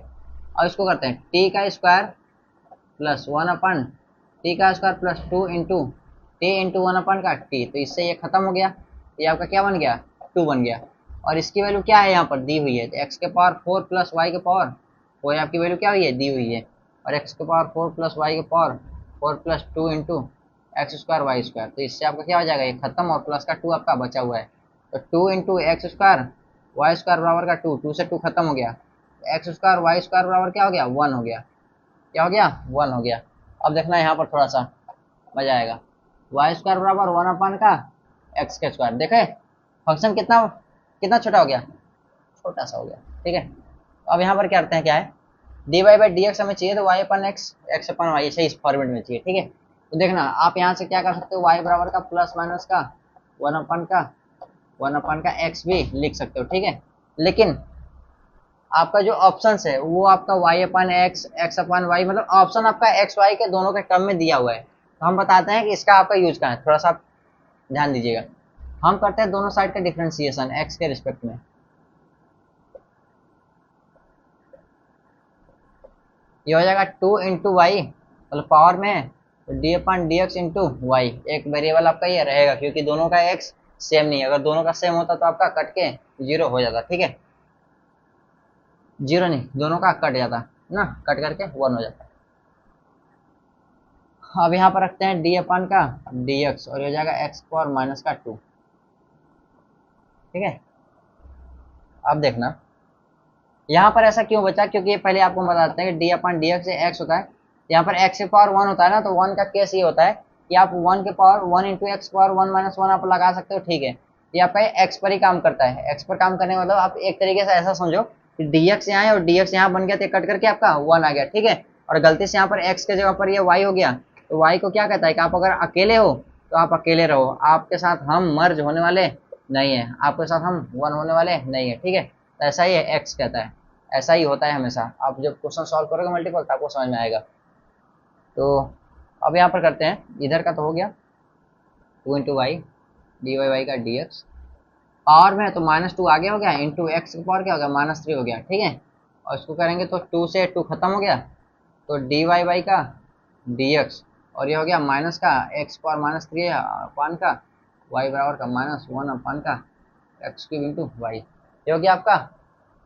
अब इसको करते हैं टी का square plus one upon t का square plus 2 into t into one upon का टी, तो इससे ये खत्म हो गया, ये आपका क्या बन गया 2 बन गया। और इसकी वैल्यू क्या है यहाँ पर दी हुई है, तो एक्स के पावर 4 प्लस वाई के पावर वो आपकी वैल्यू क्या हुई है दी हुई है, और एक्स के पावर 4 प्लस वाई के power 4 plus 2 into x square y square, तो इससे आपका क्या हो जाएगा ये खत्म और प्लस का 2 आपका बचा हुआ है। तो 2 into x square y square बराबर का 2, 2 से 2 खत्म हो गया, एक्स स्क्वायर वाई स्क्वायर बराबर क्या हो गया 1 हो गया, क्या हो गया 1 हो गया। अब देखना यहाँ पर थोड़ा सा मजा आएगा, वाई स्क्वायर बराबर 1 अपन का एक्स के स्क्वायर, देखे फंक्शन कितना कितना छोटा हो गया, छोटा सा हो गया, ठीक है। तो अब यहाँ पर क्या करते हैं, क्या है d y by d x हमें चाहिए, तो वाई अपन एक्स एक्स अपन वाई सही इस फॉर्मेट में चाहिए, ठीक है। तो देखना आप यहाँ से क्या कर सकते हो, वाई बराबर का प्लस माइनस का वन अपन का एक्स भी लिख सकते हो, ठीक है। लेकिन आपका जो ऑप्शन है वो आपका वाई अपन एक्स एक्स अपन वाई, मतलब ऑप्शन आपका एक्स वाई के दोनों के टर्म में दिया हुआ है। तो हम बताते हैं कि इसका आपका यूज कहाँ है, थोड़ा सा ध्यान दीजिएगा। हम करते हैं दोनों साइड का डिफ्रेंसिएशन एक्स के रिस्पेक्ट में, ये हो जाएगा 2 इंटू वाई, मतलब पावर में है तो डी अपन डी एक्स इंटू वाई, एक वेरिएबल आपका ये रहेगा क्योंकि दोनों का एक्स सेम नहीं है, अगर दोनों का सेम होता तो आपका कट के 0 हो जाता, ठीक है। 0 नहीं, दोनों का कट जाता ना, कट करके 1 हो जाता। अब यहाँ पर रखते हैं डी अपन का डी एक्स और ये हो जाएगा एक्स पावर माइनस का 2, ठीक है। अब देखना यहाँ पर ऐसा क्यों बचा, क्योंकि पहले आपको बताते हैं कि डी अपन डी एक्स एक्स होता है, यहाँ पर एक्स के पावर 1 होता है ना, तो 1 का केस ये होता है कि आप 1 के power 1 into x power 1 minus 1 आप लगा सकते हो, ठीक है। ये आपका एक्स पर ही काम करता है, एक्स पर काम करने का मतलब आप एक तरीके से ऐसा समझो कि डी एक्स यहाँ है और डी एक्स यहाँ बन गया, तो कट करके आपका 1 आ गया, ठीक है। और गलती से यहाँ पर एक्स के जगह पर ये वाई हो गया, तो वाई को क्या कहता है कि आप अगर अकेले हो तो आप अकेले रहो, आपके साथ हम मर्ज होने वाले नहीं है, आपके साथ हम 1 होने वाले नहीं है, ठीक है। तो ऐसा ही एक्स कहता है, ऐसा ही होता है हमेशा, आप जब क्वेश्चन सॉल्व करोगे मल्टीपल तो आपको समझ में आएगा। तो अब यहाँ पर करते हैं, इधर का तो हो गया 2 into y d y y का डी एक्स, पावर में है तो -2 आगे हो गया, इंटू एक्स का पावर क्या हो गया -3 हो गया, ठीक है। और इसको करेंगे तो 2 से 2 खत्म हो गया, तो डी वाई वाई का डी एक्स और ये हो गया माइनस का एक्स पावर -3 अपान का वाई बराबर का -1 अपान का एक्स क्यूब इंटू वाई, ये हो गया आपका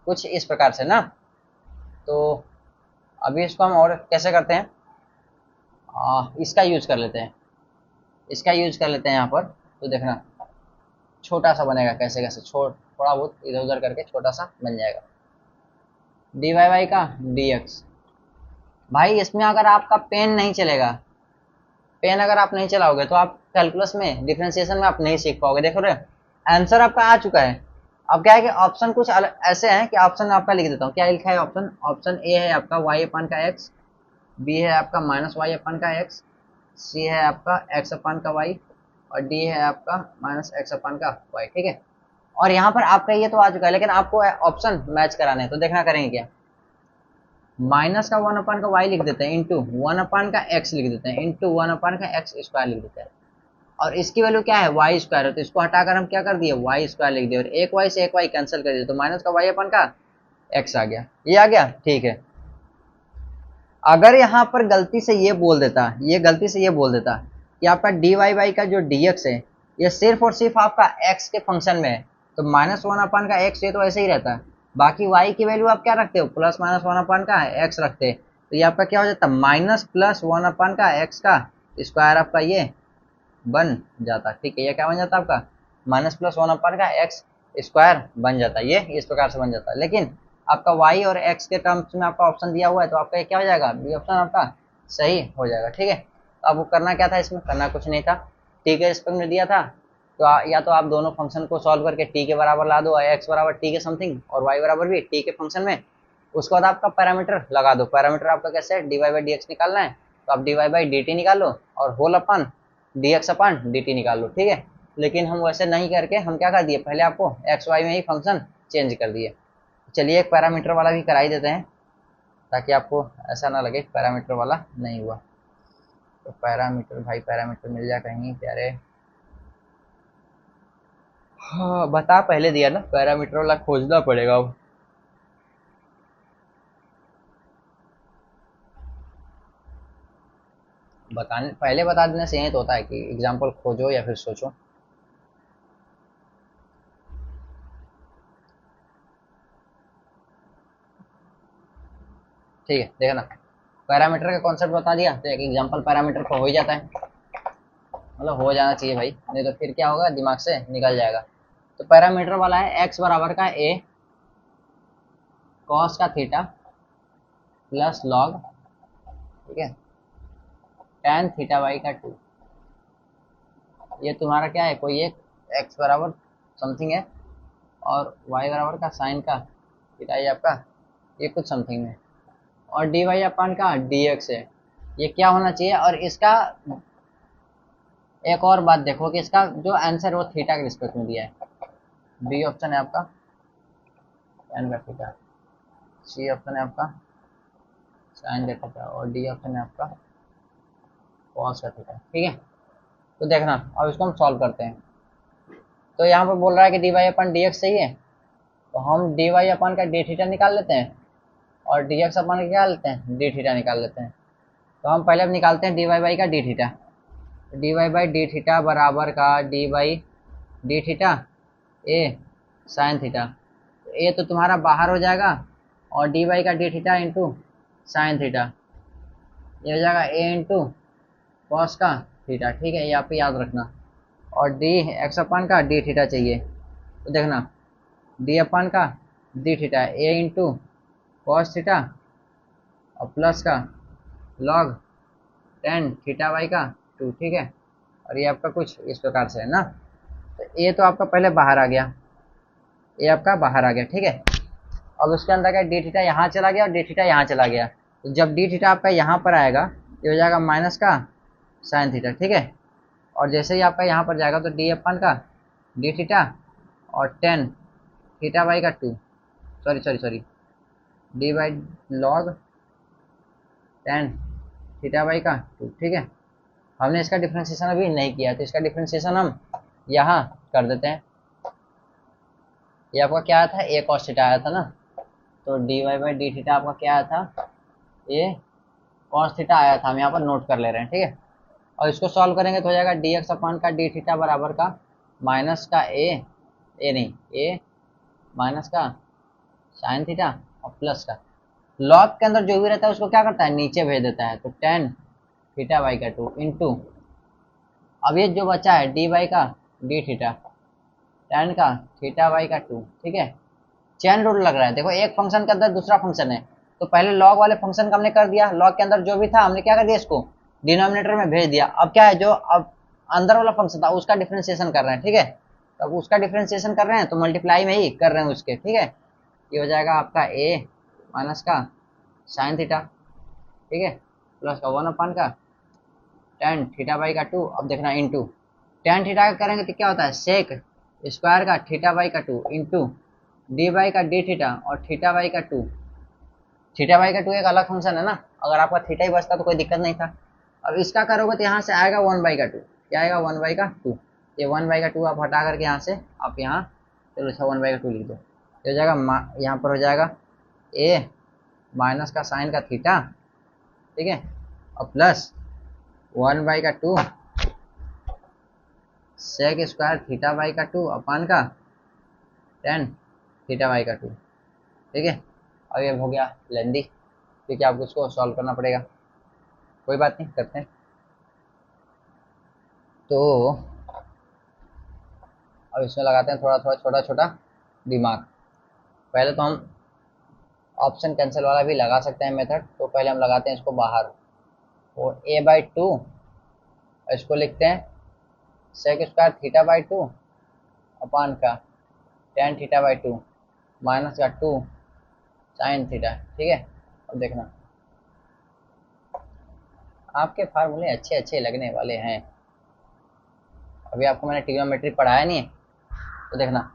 कुछ इस प्रकार से ना। तो अभी इसको हम और कैसे करते हैं, इसका यूज कर लेते हैं, इसका यूज कर लेते हैं यहाँ पर। तो देखना छोटा सा बनेगा, कैसे कैसे थोड़ा बहुत इधर उधर करके छोटा सा बन जाएगा, डी वाई वाई का डी एक्स। भाई इसमें अगर आपका पेन नहीं चलेगा, पेन अगर आप नहीं चलाओगे तो आप कैलकुलस में डिफरेंशिएशन में आप नहीं सीख पाओगे। देखो रे आंसर आपका आ चुका है, अब क्या है कि ऑप्शन कुछ ऐसे हैं कि ऑप्शन आपका लिख देता हूँ, क्या लिखा है ऑप्शन, ऑप्शन ए है आपका वाई अपान का एक्स, बी है आपका -y अपान का एक्स, सी है आपका x अपान का y और डी है आपका -x अपान का y, ठीक है। और यहाँ पर आपका ये तो आ चुका है, लेकिन आपको ऑप्शन मैच कराने हैं, तो देखना करेंगे क्या, माइनस का 1 अपान का y लिख देते हैं, इंटू 1 अपान का x लिख देते हैं, इंटू 1 अपान का x स्क्वायर लिख देते हैं, और इसकी वैल्यू क्या है y स्क्वायर है, तो इसको हटाकर हम क्या कर दिए y स्क्वायर लिख दिए, और एक y से एक y कैंसिल कर दिए, तो माइनस का y अपान का x आ गया, ये आ गया, ठीक है। अगर यहाँ पर गलती से ये बोल देता, ये गलती से ये बोल देता कि आपका डी वाई वाई का जो डी एक्स है ये सिर्फ और सिर्फ आपका एक्स के फंक्शन में है, तो -1 अपान का एक्स ये तो ऐसे ही रहता है, बाकी वाई की वैल्यू आप क्या रखते हो +-1 अपान का एक्स रखते हैं, तो ये आपका क्या हो जाता, माइनस प्लस 1 का एक्स का स्क्वायर आपका ये बन जाता। ठीक है, ये क्या बन जाता आपका, माइनस प्लस 1 का एक्स स्क्वायर बन जाता है, ये इस प्रकार से बन जाता है। लेकिन आपका वाई और एक्स के टर्म्स में आपका ऑप्शन दिया हुआ है, तो आपका ये क्या हो जाएगा, बी ऑप्शन आपका सही हो जाएगा। ठीक है, तो आपको करना क्या था, इसमें करना कुछ नहीं था, टी के रिस्पेक्ट में दिया था, तो या तो आप दोनों फंक्शन को सॉल्व करके टी के बराबर ला दो, एक्स बराबर टी के समथिंग और वाई बराबर भी टी के फंक्शन में, उसके बाद आपका पैरामीटर लगा दो। पैरामीटर आपका कैसे है, d y by d x निकालना है, तो आप d y by d t निकालो और होल अपन डी एक्स अपन डी टी निकाल लो। ठीक है, लेकिन हम वैसे नहीं करके हम क्या कर दिए, पहले आपको एक्स वाई में ही फंक्शन चेंज कर दिए। चलिए एक पैरामीटर वाला भी कराई देते हैं, ताकि आपको ऐसा ना लगे पैरामीटर वाला नहीं हुआ। तो पैरामीटर भाई, पैरामीटर मिल जाए कहीं प्यारे। हाँ बता, पहले दिया ना, पैरामीटर वाला खोजना पड़ेगा अब। बताने पहले बता देने से यही तो होता है कि एग्जाम्पल खोजो या फिर सोचो। ठीक है, देखना, पैरामीटर का कॉन्सेप्ट बता दिया, तो एक एग्जाम्पल पैरामीटर को हो ही जाता है, मतलब हो जाना चाहिए भाई, नहीं तो फिर क्या होगा, दिमाग से निकल जाएगा। तो पैरामीटर वाला है एक्स बराबर का ए कॉस का थीटा प्लस लॉग, ठीक है, tan थीटा वाई का 2। ये तुम्हारा क्या है, कोई एक एक्स बराबर समथिंग है और वाई बराबर का साइन का थीटा, ये आपका ये कुछ समथिंग है, और डी वाई अपन का डी एक्स है। ये क्या होना चाहिए, और इसका एक और बात देखो कि इसका जो आंसर है वो थीटा के रिस्पेक्ट में दिया है। बी ऑप्शन है आपका tan का थीटा, सी ऑप्शन है आपका साइन का थीटा, और डी ऑप्शन है आपका कॉस का थीटा। ठीक है, तो देखना अब इसको हम सॉल्व करते हैं। तो यहाँ पर बोल रहा है कि डी वाई अपन डी एक्स सही है, तो हम डी वाई अपन का डी थीटा निकाल लेते हैं, और डी एक्स अपन का क्या लेते हैं, डी थीटा निकाल लेते हैं। तो हम पहले अब निकालते हैं डी वाई बाई का d theta. D y by d theta बराबर का d by d theta a sine theta. तो ए तो तुम्हारा बाहर हो जाएगा, और डी वाई का d theta into sine theta, ये हो जाएगा ए इंटू कॉस का थीटा। ठीक है, ये आप याद रखना। और डी एक्स अपन का डी थीटा चाहिए, तो देखना डी अपन का डी थीटा ए इंटू कॉस थीटा और प्लस का लॉग tan थीटा वाई का 2। ठीक है, और ये आपका कुछ इस प्रकार से है ना। तो ए तो आपका पहले बाहर आ गया, ए आपका बाहर आ गया। ठीक है, अब उसके अंदर क्या, डी थीटा यहाँ चला गया और डी थीटा यहाँ चला गया, तो जब डी थीटा आपका यहाँ पर आएगा, ये हो जाएगा माइनस का साइन थीटा। ठीक है, और जैसे ही आपका यहाँ पर जाएगा, तो डी अपन का डी थीटा और tan थीटा वाई का 2, sorry d by log tan theta y का 2। ठीक है, हमने इसका डिफ्रेंशिएशन अभी नहीं किया, तो इसका डिफ्रेंशिएशन हम यहाँ कर देते हैं। ये आपका क्या आया था, ए कॉस थीटा आया था ना, तो d y by d theta आपका क्या आया था, ए कॉस थीटा आया था, हम यहाँ पर नोट कर ले रहे हैं। ठीक है, और इसको सॉल्व करेंगे तो हो जाएगा डी एक्स अपान का डी थीटा बराबर का माइनस का ए नहीं, ए माइनस का साइन थीटा और प्लस का लॉग के अंदर जो भी रहता है उसको क्या करता है, नीचे भेज देता है, तो tan थीटा वाई का 2 इंटू, अब ये जो बचा है डी वाई का डी थीटा tan का थीटा वाई का 2। ठीक है, चेन रूल लग रहा है, देखो एक फंक्शन के अंदर दूसरा फंक्शन है, तो पहले लॉग वाले फंक्शन का हमने कर दिया, लॉग के अंदर जो भी था हमने क्या कर दिया, इसको डिनोमिनेटर में भेज दिया। अब क्या है, जो अब अंदर वाला फंक्शन था उसका डिफ्रेंशिएशन कर रहे हैं। ठीक है, तब उसका डिफ्रेंशिएशन कर रहे हैं तो मल्टीप्लाई में ही कर रहे हैं उसके। ठीक है, ये हो जाएगा आपका ए माइनस का साइन थीटा, ठीक है, प्लस का 1 का tan थीटा बाई का 2। अब देखना इंटू tan थीटा का करेंगे तो क्या होता है, सेक स्क्वायर का थीटा बाई का 2 इंटू डी बाई का डी थीटा और थीटा बाई का 2। थीटा बाई का 2 एक अलग फंक्शन है ना, अगर आपका थीटा ही बचता तो कोई दिक्कत नहीं था। अब इसका करोगे तो यहाँ से आएगा 1/2, क्या आएगा 1/2। ये 1/2 आप हटा करके यहाँ से आप यहाँ, चलो अच्छा 1/2 लिख दो, ये हो जाएगा यहाँ पर हो जाएगा ए माइनस का साइन का थीटा, ठीक है, और plus 1/2 sec square theta by का 2 अपान का tan थीटा बाई का 2। ठीक है, अब ये हो गया लेंदी, क्योंकि आपको इसको सॉल्व करना पड़ेगा। कोई बात नहीं, करते हैं। तो अब इसमें लगाते हैं थोड़ा थोड़ा छोटा छोटा दिमाग। पहले तो हम ऑप्शन कैंसिल वाला भी लगा सकते हैं मेथड, तो पहले हम लगाते हैं इसको बाहर। और a/2 इसको लिखते हैं सेक स्क्वायर θ/2 अपान का tan θ/2 माइनस का 2 sin थीटा। ठीक है, अब देखना आपके फार्मूले अच्छे अच्छे लगने वाले हैं। अभी आपको मैंने ट्रिग्नोमेट्री पढ़ाया नहीं है, तो देखना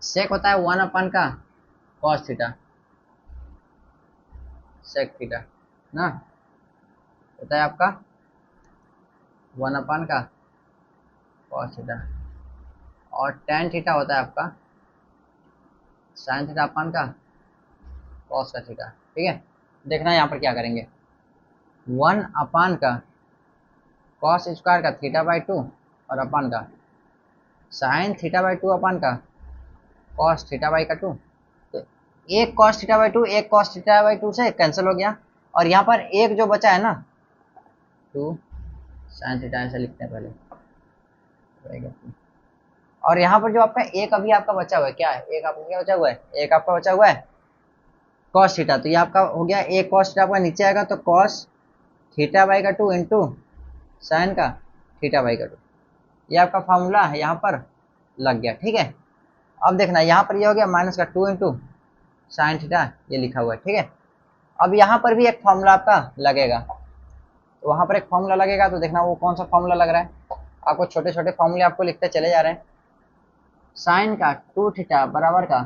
सेक होता है 1 अपान का cos थीटा, सेक थीटा ना होता है आपका 1 अपान का cos थीटा, और tan थीटा होता है आपका sin थीटा अपान का cos का थीटा। ठीक है, देखना यहाँ पर क्या करेंगे, 1 अपान का cos स्क्वायर का θ/2 और अपान का sin θ/2 अपान का cos θ/2। तो एक cos θ/2 एक cos θ/2 से कैंसिल हो गया, और यहाँ पर एक जो बचा है ना 2 sin थीटा, ऐसा लिखते हैं पहले। और यहाँ पर जो आपका एक अभी आपका बचा हुआ है, क्या है, एक आपका क्या बचा हुआ है, एक आपका बचा हुआ है cos थीटा। तो ये आपका हो गया एक cos थीटा आपका नीचे आएगा, तो cos θ/2 इंटू साइन का θ/2। ये आपका फॉर्मूला है, यहाँ पर लग गया। ठीक है, अब देखना यहाँ पर ये हो गया माइनस का 2 इंटू साइन थीटा, ये लिखा हुआ है। ठीक है, अब यहाँ पर भी एक फॉर्मूला आपका लगेगा, तो वहाँ पर एक फॉर्मूला लगेगा, तो देखना वो कौन सा फॉर्मूला लग रहा है। आपको छोटे छोटे फॉर्मूले आपको लिखते चले जा रहे हैं। साइन का 2 थीटा बराबर का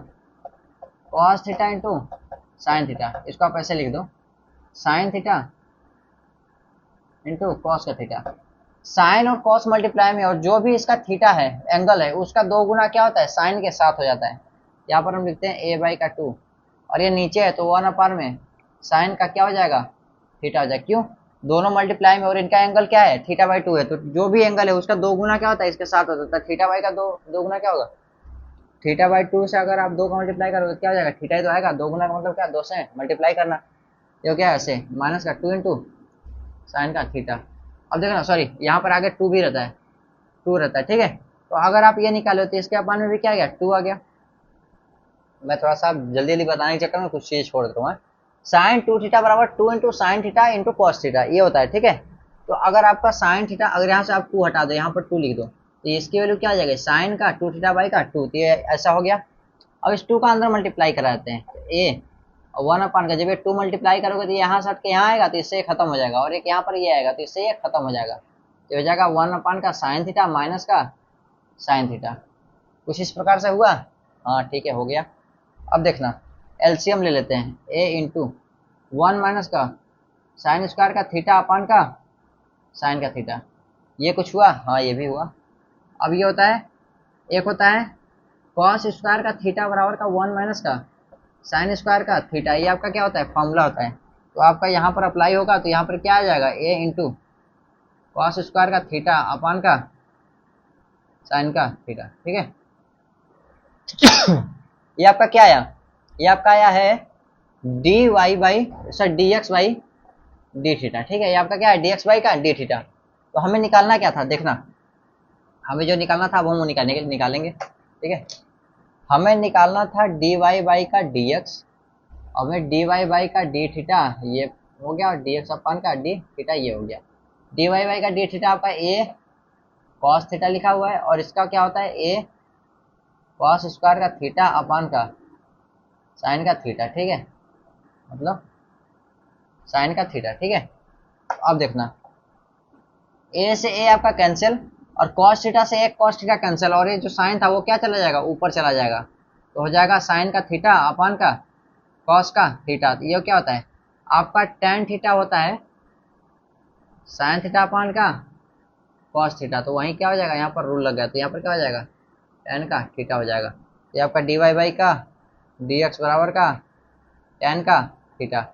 cos theta into sine theta, इसको आप ऐसे लिख दो साइन थीटा इंटू कॉस का थीटा। साइन और कॉस मल्टीप्लाई में, और जो भी इसका थीटा है एंगल है उसका 2 गुना क्या होता है, साइन के साथ हो जाता है। यहाँ पर हम लिखते हैं a/2, और ये नीचे है तो 1 अपान में साइन का क्या हो जाएगा, थीटा हो जाएगा। क्यों, दोनों मल्टीप्लाई में और इनका एंगल क्या है, θ/2 है, तो जो भी एंगल है उसका 2 गुना क्या होता है, इसके साथ हो जाता है। θ/2 का दो गुना क्या होगा, θ/2 से अगर आप 2 का मल्टीप्लाई करोगे तो क्या हो जाएगा, थीटा ही तो आएगा। 2 गुना का मतलब क्या, 2 से मल्टीप्लाई करना, ये क्या है ऐसे माइनस का 2 इंटू साइन का थीटा। अब देखना सॉरी, यहाँ पर आगे 2 भी रहता है, 2 रहता है। ठीक है, तो अगर आप ये निकालो तो इसके अपान में भी क्या आ गया, 2 आ गया। मैं थोड़ा सा जल्दी जल्दी बताने के चक्कर में कुछ चीज छोड़ देता हूँ। साइन 2 थीटा बराबर 2 into sine theta into cos theta, ये होता है। ठीक है, तो अगर आपका साइन थीटा, अगर यहाँ से आप 2 हटा दो, यहाँ पर 2 लिख दो, तो इसकी वैल्यू क्या आ जाएगी, साइन का 2 थीटा बाई का 2, तो ये ऐसा हो गया। अब इस 2 का अंदर मल्टीप्लाई कराते हैं, ए और 1 अपान का, जब ये 2 मल्टीप्लाई करोगे तो यहाँ से हट के यहाँ आएगा, तो इससे ये खत्म हो जाएगा, और एक यहाँ पर ये आएगा, तो इससे ये खत्म हो जाएगा। तो हो जाएगा 1 अपान का साइन थीटा माइनस का साइन थीटा। कुछ इस प्रकार से हुआ। हाँ ठीक है, हो गया। अब देखना एलसीएम ले लेते हैं, ए इंटू 1 माइनस का साइन स्क्वायर का थीटा अपान का साइन का थीटा, ये कुछ हुआ। हाँ ये भी हुआ। अब ये होता है, एक होता है कॉस स्क्वायर का थीटा बराबर का 1 माइनस का साइन स्क्वायर का थीटा, ये आपका क्या होता है, फॉर्मूला होता है। तो आपका यहाँ पर अप्लाई होगा, तो यहाँ पर क्या आ जाएगा, ए इंटू कॉस स्क्वायर का थीटा अपान का साइन का थीटा। ठीक है, ये आपका क्या आया, ये आपका आया है डी वाई बाई सर d x by d theta. ठीक है, ये आपका क्या है, डी एक्स बाई का डी थीटा। तो हमें निकालना क्या था, देखना हमें जो निकालना था वो हम निकालेंगे। ठीक है, हमें निकालना था डी वाई बाई का डी एक्स, हमें डी वाई बाई का डी थीटा ये हो गया, और डी एक्स अपान का डी थीटा ये हो गया। डी वाई बाई का डी थीटा आपका ए कॉस थीटा लिखा हुआ है, और इसका क्या होता है, ए कॉस स्क्वायर का थीटा अपान का साइन का थीटा। ठीक है, मतलब साइन का थीटा। ठीक है, अब देखना ए से ए आपका कैंसिल, और कॉस थीटा से एक कॉस थीटा कैंसिल, और ये जो साइन था वो क्या चला जाएगा, ऊपर चला जाएगा, तो हो जाएगा साइन का थीटा अपान का कॉस का थीटा। तो ये क्या होता है आपका टेन थीटा होता है साइन थीटा अपान का कॉस थीटा, तो वहीं क्या हो जाएगा, यहाँ पर रूल लग गया, तो यहाँ पर क्या हो जाएगा, टेन का थीटा हो जाएगा। ये आपका डी वाई बाई का डी एक्स बराबर का टेन का थीटा।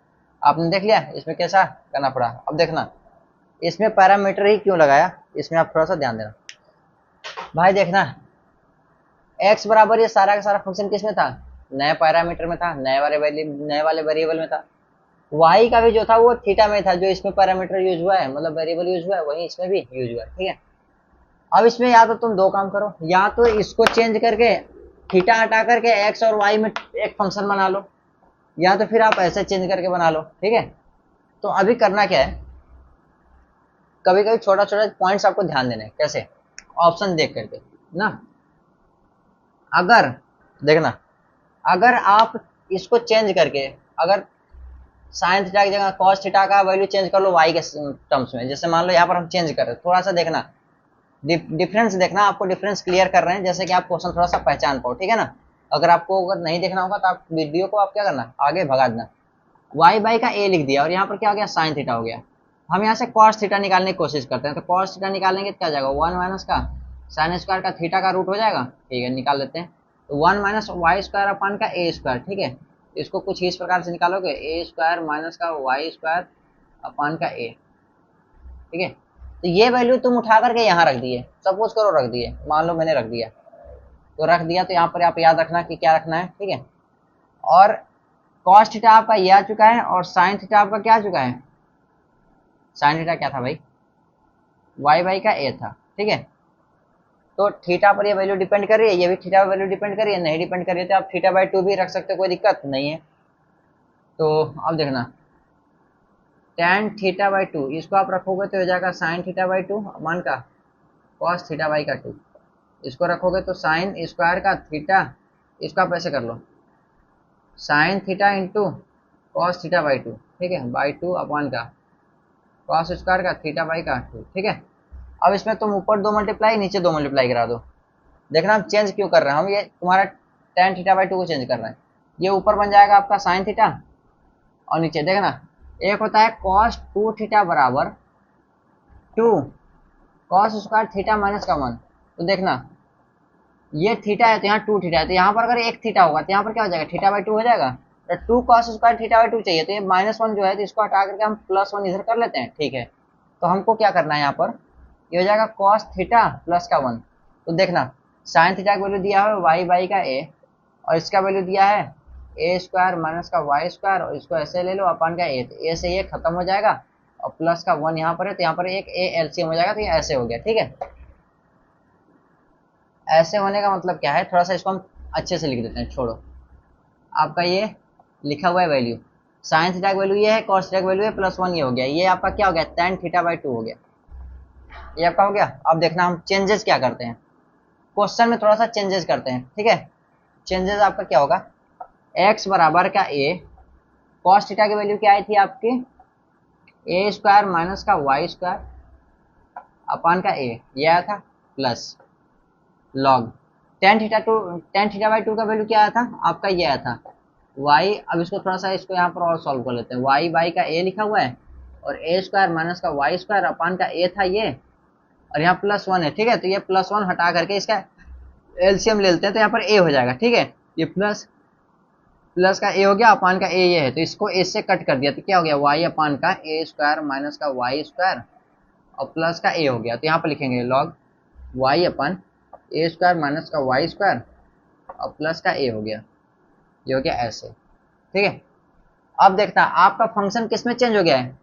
आपने देख लिया इसमें कैसा करना पड़ा। अब देखना इसमें पैरामीटर ही क्यों लगाया, इसमें आप थोड़ा सा ध्यान देना भाई। देखना x बराबर ये सारा का सारा फंक्शन किस में था, नए पैरामीटर में था, नए वाले वेरिएबल में था। वाई का भी जो था वो थीटा में था, जो इसमें पैरामीटर यूज हुआ है, मतलब वेरिएबल यूज हुआ है, वही इसमें भी यूज हुआ है, ठीक है। अब इसमें या तो तुम दो काम करो, या तो इसको चेंज करके थीटा हटा करके एक्स और वाई में एक फंक्शन बना लो, या तो फिर आप ऐसे चेंज करके बना लो, ठीक है। तो अभी करना क्या है, कभी कभी छोटा छोटा पॉइंट्स आपको ध्यान देना है, कैसे, ऑप्शन देख करके ना। अगर देखना, अगर आप इसको चेंज करके, अगर साइन थीटा की जगह कॉस थीटा का वैल्यू चेंज कर लो वाई के टर्म्स में, जैसे मान लो यहाँ पर हम चेंज कर रहे हैं, थोड़ा सा देखना डिफरेंस देखना, आपको डिफरेंस क्लियर कर रहे हैं, जैसे कि आप क्वेश्चन थोड़ा सा पहचान पाओ, ठीक है ना। अगर आपको अगर नहीं देखना होगा तो आप वीडियो को आप क्या करना, आगे भगा देना। वाई बाई का ए लिख दिया और यहाँ पर क्या हो गया, साइन थीटा हो गया। हम यहाँ से कॉस थीटा निकालने की कोशिश करते हैं, तो कॉस थीटा निकालेंगे तो क्या जाएगा, वन माइनस का साइन स्क्वायर का थीटा का रूट हो जाएगा, ठीक है, निकाल लेते हैं। तो one minus y square upon का ए स्क्वायर, ठीक है। इसको कुछ इस प्रकार से निकालोगे, ए स्क्वायर माइनस का वाई स्क्वायर अपान का ए, ठीक है। तो ये वैल्यू तुम उठा करके यहाँ रख दिए, सपोज करो रख दिए, मान लो मैंने रख दिया, तो रख दिया, तो यहाँ पर आप याद रखना कि क्या रखना है, ठीक है। और कॉस थीटा आपका ये आ चुका है, और साइन थीटा आपका क्या आ चुका है, साइन थीटा क्या था भाई, वाई बाई का ए था, ठीक है। तो थीटा पर ये वैल्यू डिपेंड कर रही है, ये भी थीटा पर वैल्यू डिपेंड कर रही है, नहीं डिपेंड कर रही है तो आप थीटा बाई टू भी रख सकते हो, कोई दिक्कत नहीं है। तो अब देखना, टेन थीटा बाई टू, इसको आप रखोगे तो हो जाएगा साइन थीटा बाई टू मान का कॉस थीटा बाई का टू, इसको रखोगे तो साइन स्क्वायर का थीटा, इसको आप ऐसे कर लो, sine theta into cos theta by two, ठीक है, बाई टू अपॉन का कॉस स्क्वायर का थीटा बाई का टू, ठीक है। अब इसमें तुम ऊपर दो मल्टीप्लाई नीचे दो मल्टीप्लाई करा दो। देखना हम चेंज क्यों कर रहे हैं, हम ये तुम्हारा टेन थीटा बाई टू को चेंज कर रहे हैं। ये ऊपर बन जाएगा आपका साइन थीटा, और नीचे देखना एक होता है कॉस टू थीटा बराबर two cos square theta minus का वन। तो देखना ये थीटा है तो यहाँ टू थीटा है, तो यहाँ पर अगर एक थीटा होगा तो यहाँ पर क्या हो जाएगा, थीटा बाई टू हो जाएगा। तो two cos square theta by two चाहिए, तो ये माइनस वन जो है तो इसको हटा करके हम प्लस वन इधर कर लेते हैं, ठीक है। तो हमको क्या करना है यहाँ पर, ये हो जाएगा कॉस थीटा प्लस का वन। तो देखना साइन थीटा का वैल्यू दिया है वाई बाई का ए, और इसका वैल्यू दिया है ए स्क्वायर माइनस का वाई स्क्वायर, और इसको ऐसे ले लो अपन का ए, तो ए से ये खत्म हो जाएगा, और प्लस का वन यहाँ पर है, तो यहाँ पर एक ए एलसीएम हो जाएगा, तो ये ऐसे हो गया, ठीक है। ऐसे होने का मतलब क्या है, थोड़ा सा इसको हम अच्छे से लिख देते हैं, छोड़ो। आपका ये लिखा हुआ है वैल्यू, साइन थीटा का वैल्यू ये है, कॉस थीटा का वैल्यू है, प्लस वन ये हो गया, ये आपका क्या हो गया, टेन थीटा बाई टू हो गया, ये आपका हो गया। अब देखना हम चेंजेस क्या करते हैं, क्वेश्चन में थोड़ा सा चेंजेस करते हैं, ठीक है। चेंजेस आपका क्या होगा, एक्स बराबर का ए, कॉस थीटा की वैल्यू क्या आई थी आपकी, ए स्क्वायर माइनस का वाई स्क्वायर अपान का ए, ये आया था, plus log tan theta by to का वैल्यू क्या आया था आपका, ये आया था वाई। अब इसको थोड़ा सा इसको यहाँ पर और सॉल्व कर लेते हैं, वाई बाई का ए लिखा हुआ है, और ए स्क्वायर माइनस का वाई स्क्वायर अपान का ए था ये, और यहाँ प्लस वन है, ठीक है। तो ये प्लस वन हटा करके इसका एलसीएम ले लेते हैं, तो यहाँ पर ए हो जाएगा, ठीक है। ये प्लस प्लस का ए हो गया, अपान का ए ये है, तो इसको ए से कट कर दिया, तो क्या हो गया, वाई अपान का ए स्क्वायर माइनस का वाई स्क्वायर और प्लस का ए हो गया। तो यहाँ पर लिखेंगे लॉग वाई अपन ए स्क्वायर माइनस का वाई स्क्वायर और प्लस का ए हो गया, ये हो गया ऐसे, ठीक है। अब देखता आपका फंक्शन किस में चेंज हो गया है,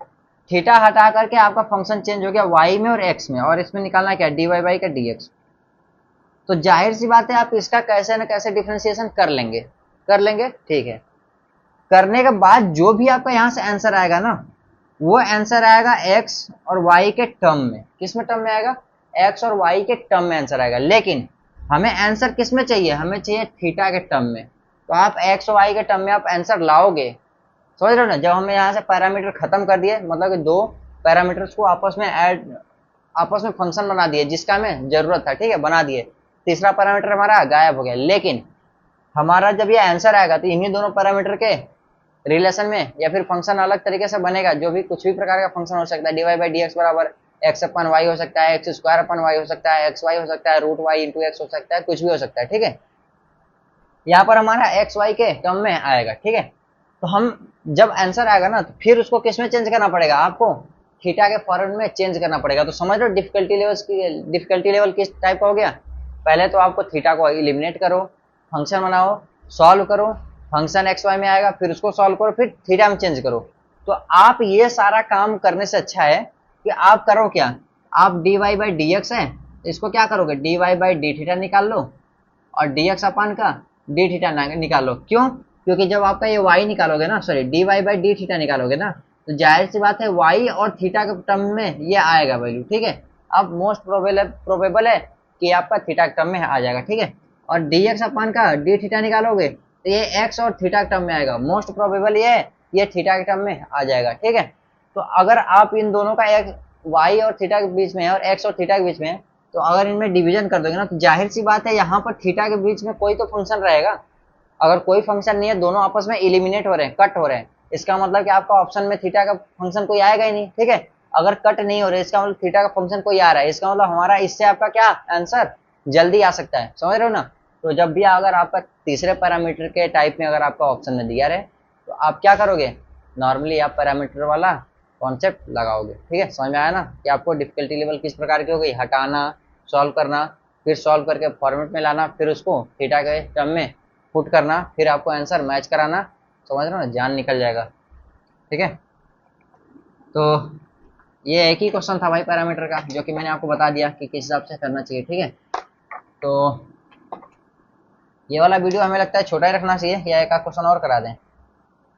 थीटा हटा करके आपका फंक्शन चेंज हो गया वाई में और एक्स में, और इसमें निकालना क्या, डी वाई बाई का डी एक्स। तो जाहिर सी बात है आप इसका कैसे न कैसे डिफ्रेंसिएशन कर लेंगे, ठीक है। करने के बाद जो भी आपका यहाँ से आंसर आएगा ना, वो आंसर आएगा एक्स और वाई के टर्म में, किस में टर्म में आएगा, एक्स और वाई के टर्म में आंसर आएगा। लेकिन हमें आंसर किस में चाहिए, हमें चाहिए थीटा के टर्म में। तो आप एक्स और वाई के टर्म में आप आंसर लाओगे, समझ रहे हो ना। जब हमें यहाँ से पैरामीटर खत्म कर दिए, मतलब कि दो पैरामीटर्स को आपस में फंक्शन बना दिए जिसका हमें जरूरत था, ठीक है, बना दिए, तीसरा पैरामीटर हमारा गायब हो गया। लेकिन हमारा जब ये आंसर आएगा तो इन्हीं दोनों पैरामीटर के रिलेशन में या फिर फंक्शन अलग तरीके से बनेगा, जो भी कुछ भी प्रकार का फंक्शन हो सकता है, d y by d x बराबर एक्स अपन वाई हो सकता है, एक्स स्क्वायर अपन वाई हो सकता है, एक्स वाई हो सकता है, रूट वाई इंटू एक्स हो सकता है, कुछ भी हो सकता है, ठीक है। यहाँ पर हमारा एक्स वाई के टर्म में आएगा, ठीक है। तो हम जब आंसर आएगा ना, तो फिर उसको किस में चेंज करना पड़ेगा, आपको थीटा के फॉर्म में चेंज करना पड़ेगा। तो समझ लो डिफिकल्टी लेवल किस टाइप का हो गया। पहले तो आपको थीटा को इलिमिनेट करो, फंक्शन बनाओ, सॉल्व करो, फंक्शन एक्स वाई में आएगा, फिर उसको सॉल्व करो, फिर थीटा में चेंज करो, तो आप ये सारा काम करने से अच्छा है कि आप करो क्या, आप dy बाई डी एक्स है, इसको क्या करोगे, dy बाई डी थीटा निकाल लो और dx अपान का डी थीटा निकालो। क्यों, क्योंकि जब आपका ये y निकालोगे ना, sorry dy by d theta निकालोगे ना, तो जाहिर सी बात है y और थीटा के टर्म में ये आएगा वैल्यू, ठीक है। अब मोस्ट प्रोबेबल है कि आपका थीटा के टर्म में आ जाएगा, ठीक है। और dx अपान का डी थीटा निकालोगे तो ये x और थीटा के टर्म में आएगा, मोस्ट प्रोबेबल ये थीटा के टर्म में आ जाएगा, ठीक है। तो अगर आप इन दोनों का एक y और थीटा के बीच में है और x और थीटा के बीच में है, तो अगर इनमें डिवीजन कर दोगे ना, तो जाहिर सी बात है यहाँ पर थीटा के बीच में कोई तो फंक्शन रहेगा। अगर कोई फंक्शन नहीं है, दोनों आपस में इलिमिनेट हो रहे हैं, कट हो रहे हैं, इसका मतलब कि आपका ऑप्शन में थीटा का फंक्शन कोई आएगा ही नहीं, ठीक है। अगर कट नहीं हो रहे, इसका मतलब थीटा का फंक्शन कोई आ रहा है, इसका मतलब हमारा इससे आपका क्या आंसर जल्दी आ सकता है, समझ रहे हो ना। तो जब भी अगर आपका तीसरे पैरामीटर के टाइप में अगर आपका ऑप्शन में दिया रहे, तो आप क्या करोगे, नॉर्मली आप पैरामीटर वाला कॉन्सेप्ट लगाओगे, ठीक है। समझ में आया ना कि आपको डिफिकल्टी लेवल किस प्रकार की हो गई, हटाना, सॉल्व करना, फिर सॉल्व करके फॉर्मेट में लाना, फिर उसको थीटा के टर्म में पुट करना, फिर आपको आंसर मैच कराना, समझ रहे हो ना, जान निकल जाएगा, ठीक है। तो ये एक ही क्वेश्चन था भाई पैरामीटर का, जो कि मैंने आपको बता दिया कि किस हिसाब से करना चाहिए, ठीक है। तो ये वाला वीडियो हमें लगता है छोटा ही रखना चाहिए, या एक आध क्वेश्चन और करा दें,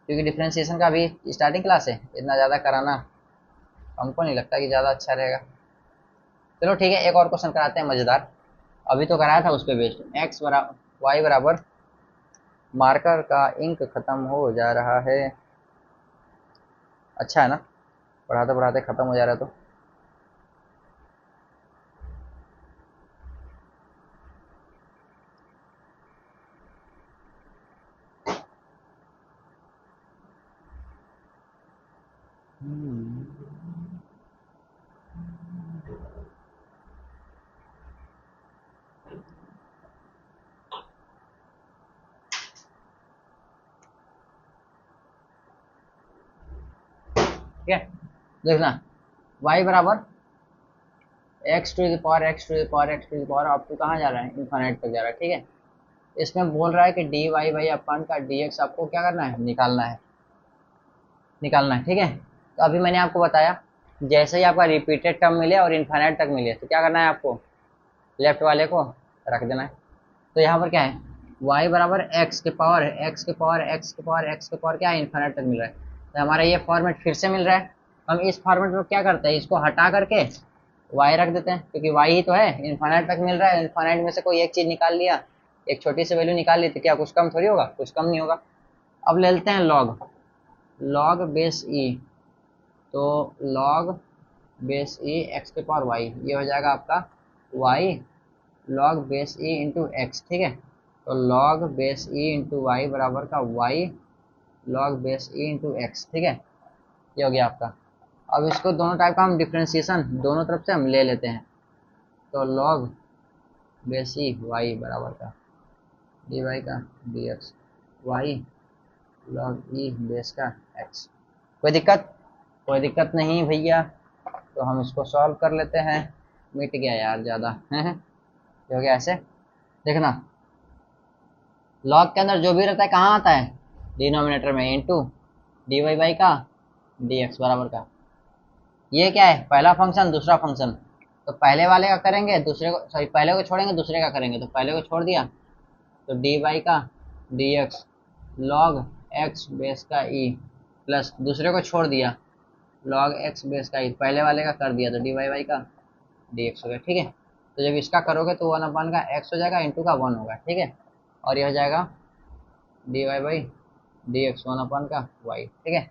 क्योंकि डिफ्रेंसिएशन का अभी स्टार्टिंग क्लास है, इतना ज़्यादा कराना हमको नहीं लगता कि ज़्यादा अच्छा रहेगा। चलो ठीक है, एक और क्वेश्चन कराते हैं मज़ेदार, अभी तो कराया था उस पर बेस्ड, एक्स बराबर वाई बराबर, मार्कर का इंक खत्म हो जा रहा है, अच्छा है ना, पढ़ाते पढ़ाते खत्म हो जा रहा है तो। ठीक है, देखना y बराबर x to the power x to the power x to the power up to कहाँ जा रहा है, इन्फाइनाइट तक जा रहा है, ठीक है। इसमें बोल रहा है कि डी वाई बाई अपन का डी एक्स आपको क्या करना है, निकालना है, ठीक है। तो अभी मैंने आपको बताया, जैसे ही आपका रिपीटेड टर्म मिले और इन्फाइनाइट तक मिले, तो क्या करना है आपको, लेफ्ट वाले को रख देना है। तो यहाँ पर क्या है, y बराबर एक्स के पावर एक्स के पावर एक्स के पावर एक्स के पावर क्या है, इन्फाइनाइट तक मिल रहा है। तो हमारा ये फॉर्मेट फिर से मिल रहा है, हम इस फॉर्मेट में क्या करते हैं, इसको हटा करके y रख देते हैं, क्योंकि y ही तो है, इन्फाइनाइट तक मिल रहा है, इन्फाइनाइट में से कोई एक चीज़ निकाल लिया, एक छोटी सी वैल्यू निकाल ली, तो क्या कुछ कम थोड़ी होगा, कुछ कम नहीं होगा। अब ले लेते हैं लॉग बेस ई, तो लॉग बेस ई एक्स के पावर वाई, ये हो जाएगा आपका y log base e into x, ठीक है। तो log base e into y बराबर का y log base e into x, ठीक है, ये हो गया आपका। अब इसको दोनों टाइप का हम डिफ्रेंसिएशन दोनों तरफ से हम ले लेते हैं, तो लॉग बेस ई वाई बराबर का डी वाई का d x y log e base का एक्स। कोई दिक्कत, कोई दिक्कत नहीं भैया, तो हम इसको सॉल्व कर लेते हैं, मिट गया यार ज़्यादा है, हो गया ऐसे। देखना लॉग के अंदर जो भी रहता है कहाँ आता है, डिनोमिनेटर में, इनटू डी वाई बाई का डी एक्स बराबर का, ये क्या है, पहला फंक्शन दूसरा फंक्शन, तो पहले वाले का करेंगे दूसरे को, सॉरी पहले को छोड़ेंगे दूसरे का करेंगे, तो पहले को छोड़ दिया तो डी वाई का d x log x base का ई, प्लस दूसरे को छोड़ दिया लॉग एक्स बेस का ई, पहले वाले का कर दिया तो डी वाई वाई का डी एक्स हो गया, ठीक है। तो जब इसका करोगे तो 1 का एक्स हो जाएगा, इंटू का 1 होगा, ठीक है, और ये हो जाएगा d y by d x 1 का वाई, ठीक है,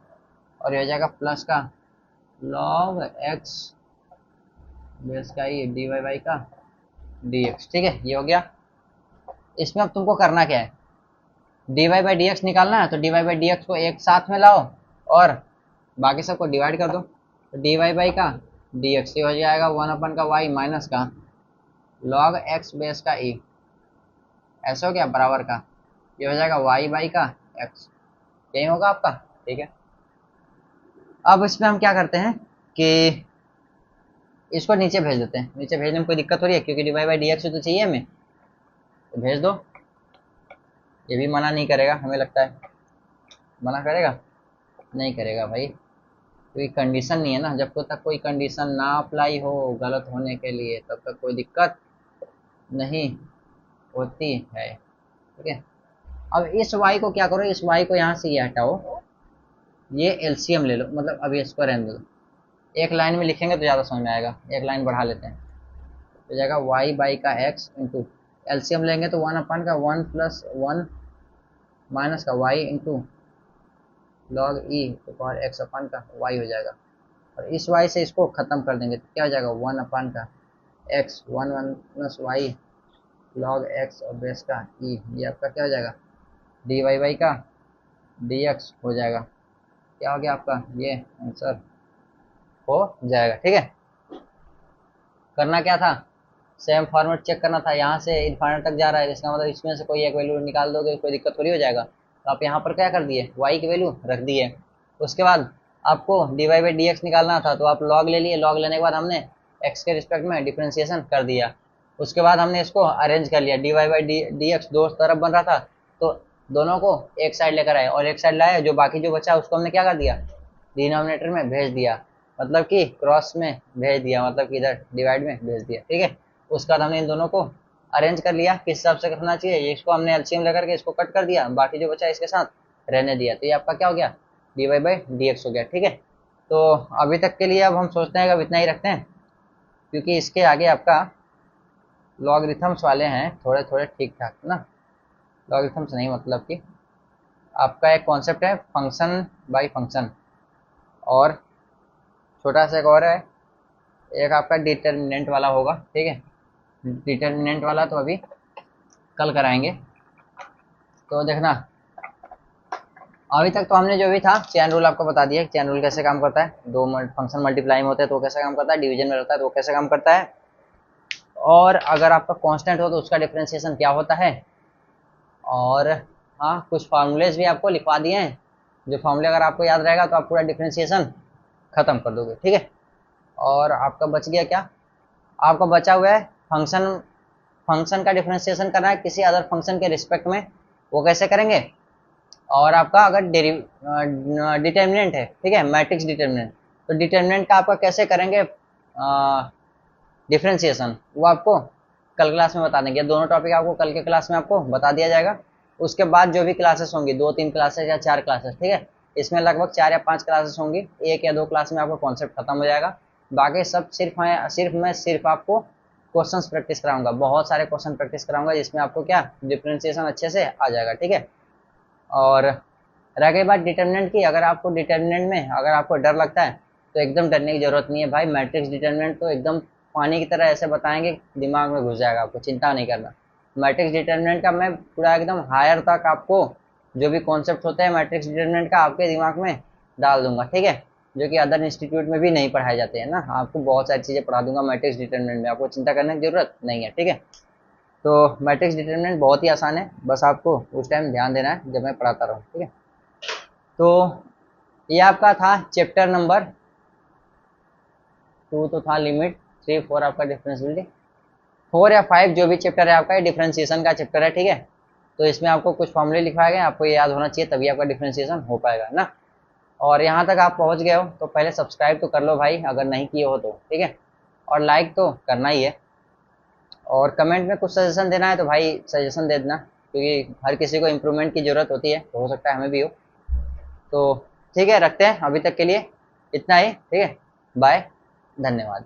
और ये हो जाएगा प्लस का लॉग एक्स बेस का ई डी वाई बाई का डी एक्स, ठीक है, ये हो गया। इसमें अब तुमको करना क्या है, d y by d x निकालना है, तो d y by d x को एक साथ में लाओ और बाकी सबको डिवाइड कर दो, तो डी वाई बाई का डी एक्स हो जाएगा 1 का वाई माइनस का लॉग एक्स बेस का ई, ऐसा हो गया बराबर का, ये हो जाएगा वाई बाई का एक्स, यही होगा आपका, ठीक है। अब इसमें हम क्या करते हैं कि इसको नीचे भेज देते हैं, नीचे भेजने में कोई दिक्कत हो रही है, क्योंकि d y by d x तो चाहिए हमें, तो भेज दो, ये भी मना नहीं करेगा, हमें लगता है मना करेगा, नहीं करेगा भाई, कोई कंडीशन नहीं है ना, जब तक कोई कंडीशन ना अप्लाई हो गलत होने के लिए तब तक कोई दिक्कत नहीं होती है। ठीक है, अब इस y को क्या करो, इस y को यहाँ से ये हटाओ, ये एलसीएम ले लो, मतलब अभी इसको रहने दो, एक लाइन में लिखेंगे तो ज़्यादा समझ में आएगा, एक लाइन बढ़ा लेते हैं, हो जाएगा y बाई का x इंटू एलसीएम लेंगे तो 1 का 1 प्लस 1 माइनस का y इंटू लॉग ई तो पावर एक्स अपन का y हो जाएगा, और इस y से इसको ख़त्म कर देंगे तो क्या हो जाएगा 1 का x 1 minus y log x और बेस का ई, ये आपका क्या हो जाएगा डी वाई बाई का डी एक्स हो जाएगा। क्या हो गया आपका, ये आंसर हो जाएगा। ठीक है, करना क्या था, सेम फॉर्मेट चेक करना था, यहाँ से इनफाइनाइट तक जा रहा है, इसका मतलब इसमें से कोई एक वैल्यू निकाल दोगे कोई दिक्कत थोड़ी हो जाएगा। तो आप यहाँ पर क्या कर दिए, y की वैल्यू रख दी है, उसके बाद आपको d y by d x निकालना था तो आप लॉग ले लिए, लॉग लेने के बाद हमने x के रिस्पेक्ट में डिफ्रेंसिएशन कर दिया, उसके बाद हमने इसको अरेंज कर लिया, d y by d x दो तरफ बन रहा था तो दोनों को एक साइड लेकर आए, और एक साइड लाए, जो बाकी जो बचा उसको हमने क्या कर दिया डिनोमिनेटर में भेज दिया, मतलब कि क्रॉस में भेज दिया, मतलब कि इधर डिवाइड में भेज दिया। ठीक है, उसके बाद हमने इन दोनों को अरेंज कर लिया, किस हिसाब से करना चाहिए, ये इसको हमने एलसीएम लेकर के इसको कट कर दिया, बाकी जो बचा इसके साथ रहने दिया, तो ये आपका क्या हो गया d y by d x हो गया। ठीक है, तो अभी तक के लिए अब हम सोचते हैं कि अब इतना ही रखते हैं, क्योंकि इसके आगे आपका लॉगरिथम्स वाले हैं थोड़े थोड़े ठीक ठाक ना, लॉगरिथम्स नहीं, मतलब कि आपका एक कॉन्सेप्ट है फंक्शन बाई फंक्शन, और छोटा सा एक और है, एक आपका डिटर्मिनेंट वाला होगा। ठीक है, डिटर्मिनेंट वाला तो अभी कल कराएंगे, तो देखना। अभी तक तो हमने जो भी था चेन रूल आपको बता दिया, चेन रूल कैसे काम करता है, दो फंक्शन मल्टीप्लाई में होते हैं तो कैसे काम करता है, डिवीजन में रहता है तो कैसे काम करता है, और अगर आपका कांस्टेंट हो तो उसका डिफरेंशिएशन क्या होता है, और हाँ कुछ फार्मूलेज भी आपको लिखवा दिए हैं, जो फार्मूले अगर आपको याद रहेगा तो आप पूरा डिफरेंशिएशन खत्म कर दोगे। ठीक है, और आपका बच गया क्या, आपका बचा हुआ है फंक्शन का डिफरेंशिएशन करना है किसी अदर फंक्शन के रिस्पेक्ट में, वो कैसे करेंगे, और आपका अगर डिटर्मिनेंट है, ठीक है मैट्रिक्स डिटर्मिनेंट, तो डिटर्मिनेंट का आपका कैसे करेंगे डिफरेंशिएशन, वो आपको कल क्लास में बता देंगे, दोनों टॉपिक आपको कल के क्लास में आपको बता दिया जाएगा। उसके बाद जो भी क्लासेस होंगी 2-3 क्लासेस या 4 क्लासेस, ठीक है, इसमें लगभग 4 या 5 क्लासेस होंगी, 1 या 2 क्लास में आपका कॉन्सेप्ट खत्म हो जाएगा, बाकी सब सिर्फ आपको क्वेश्चंस प्रैक्टिस कराऊंगा, बहुत सारे क्वेश्चन प्रैक्टिस कराऊंगा जिसमें आपको क्या डिफरेंशिएशन अच्छे से आ जाएगा। ठीक है, और रह गई बात डिटर्मिनेंट की, अगर आपको डिटर्मिनेंट में अगर आपको डर लगता है तो एकदम डरने की जरूरत नहीं है भाई, मैट्रिक्स डिटर्मिनेंट तो एकदम पानी की तरह ऐसे बताएंगे दिमाग में घुस जाएगा, आपको चिंता नहीं करना। मैट्रिक्स डिटर्मिनेंट का मैं पूरा एकदम हायर तक आपको जो भी कॉन्सेप्ट होते हैं मैट्रिक्स डिटर्मिनेंट का आपके दिमाग में डाल दूंगा। ठीक है, जो कि अदर इंस्टीट्यूट में भी नहीं पढ़ाए जाते हैं ना, आपको बहुत सारी चीज़ें पढ़ा दूंगा मैट्रिक्स डिटर्मिनेंट में, आपको चिंता करने की जरूरत नहीं है। ठीक है, तो मैट्रिक्स डिटर्मिनेंट बहुत ही आसान है, बस आपको उस टाइम ध्यान देना है जब मैं पढ़ाता रहूँ। ठीक है, तो ये आपका था चैप्टर नंबर 2 तो था लिमिट, 3 4 आपका डिफरेंशियबिलिटी, 4 या 5 जो भी चैप्टर है आपका ये डिफरेंशिएशन का चैप्टर है। ठीक है, तो इसमें आपको कुछ फॉर्मूले लिखवाए गए, आपको ये याद होना चाहिए तभी आपका डिफरेंशिएशन हो पाएगा ना। और यहाँ तक आप पहुँच गए हो तो पहले सब्सक्राइब तो कर लो भाई अगर नहीं किए हो तो, ठीक है, और लाइक तो करना ही है, और कमेंट में कुछ सजेशन देना है तो भाई सजेशन दे देना, क्योंकि हर किसी को इम्प्रूवमेंट की ज़रूरत होती है, तो हो सकता है हमें भी हो। तो ठीक है, रखते हैं अभी तक के लिए इतना ही। ठीक है, बाय, धन्यवाद।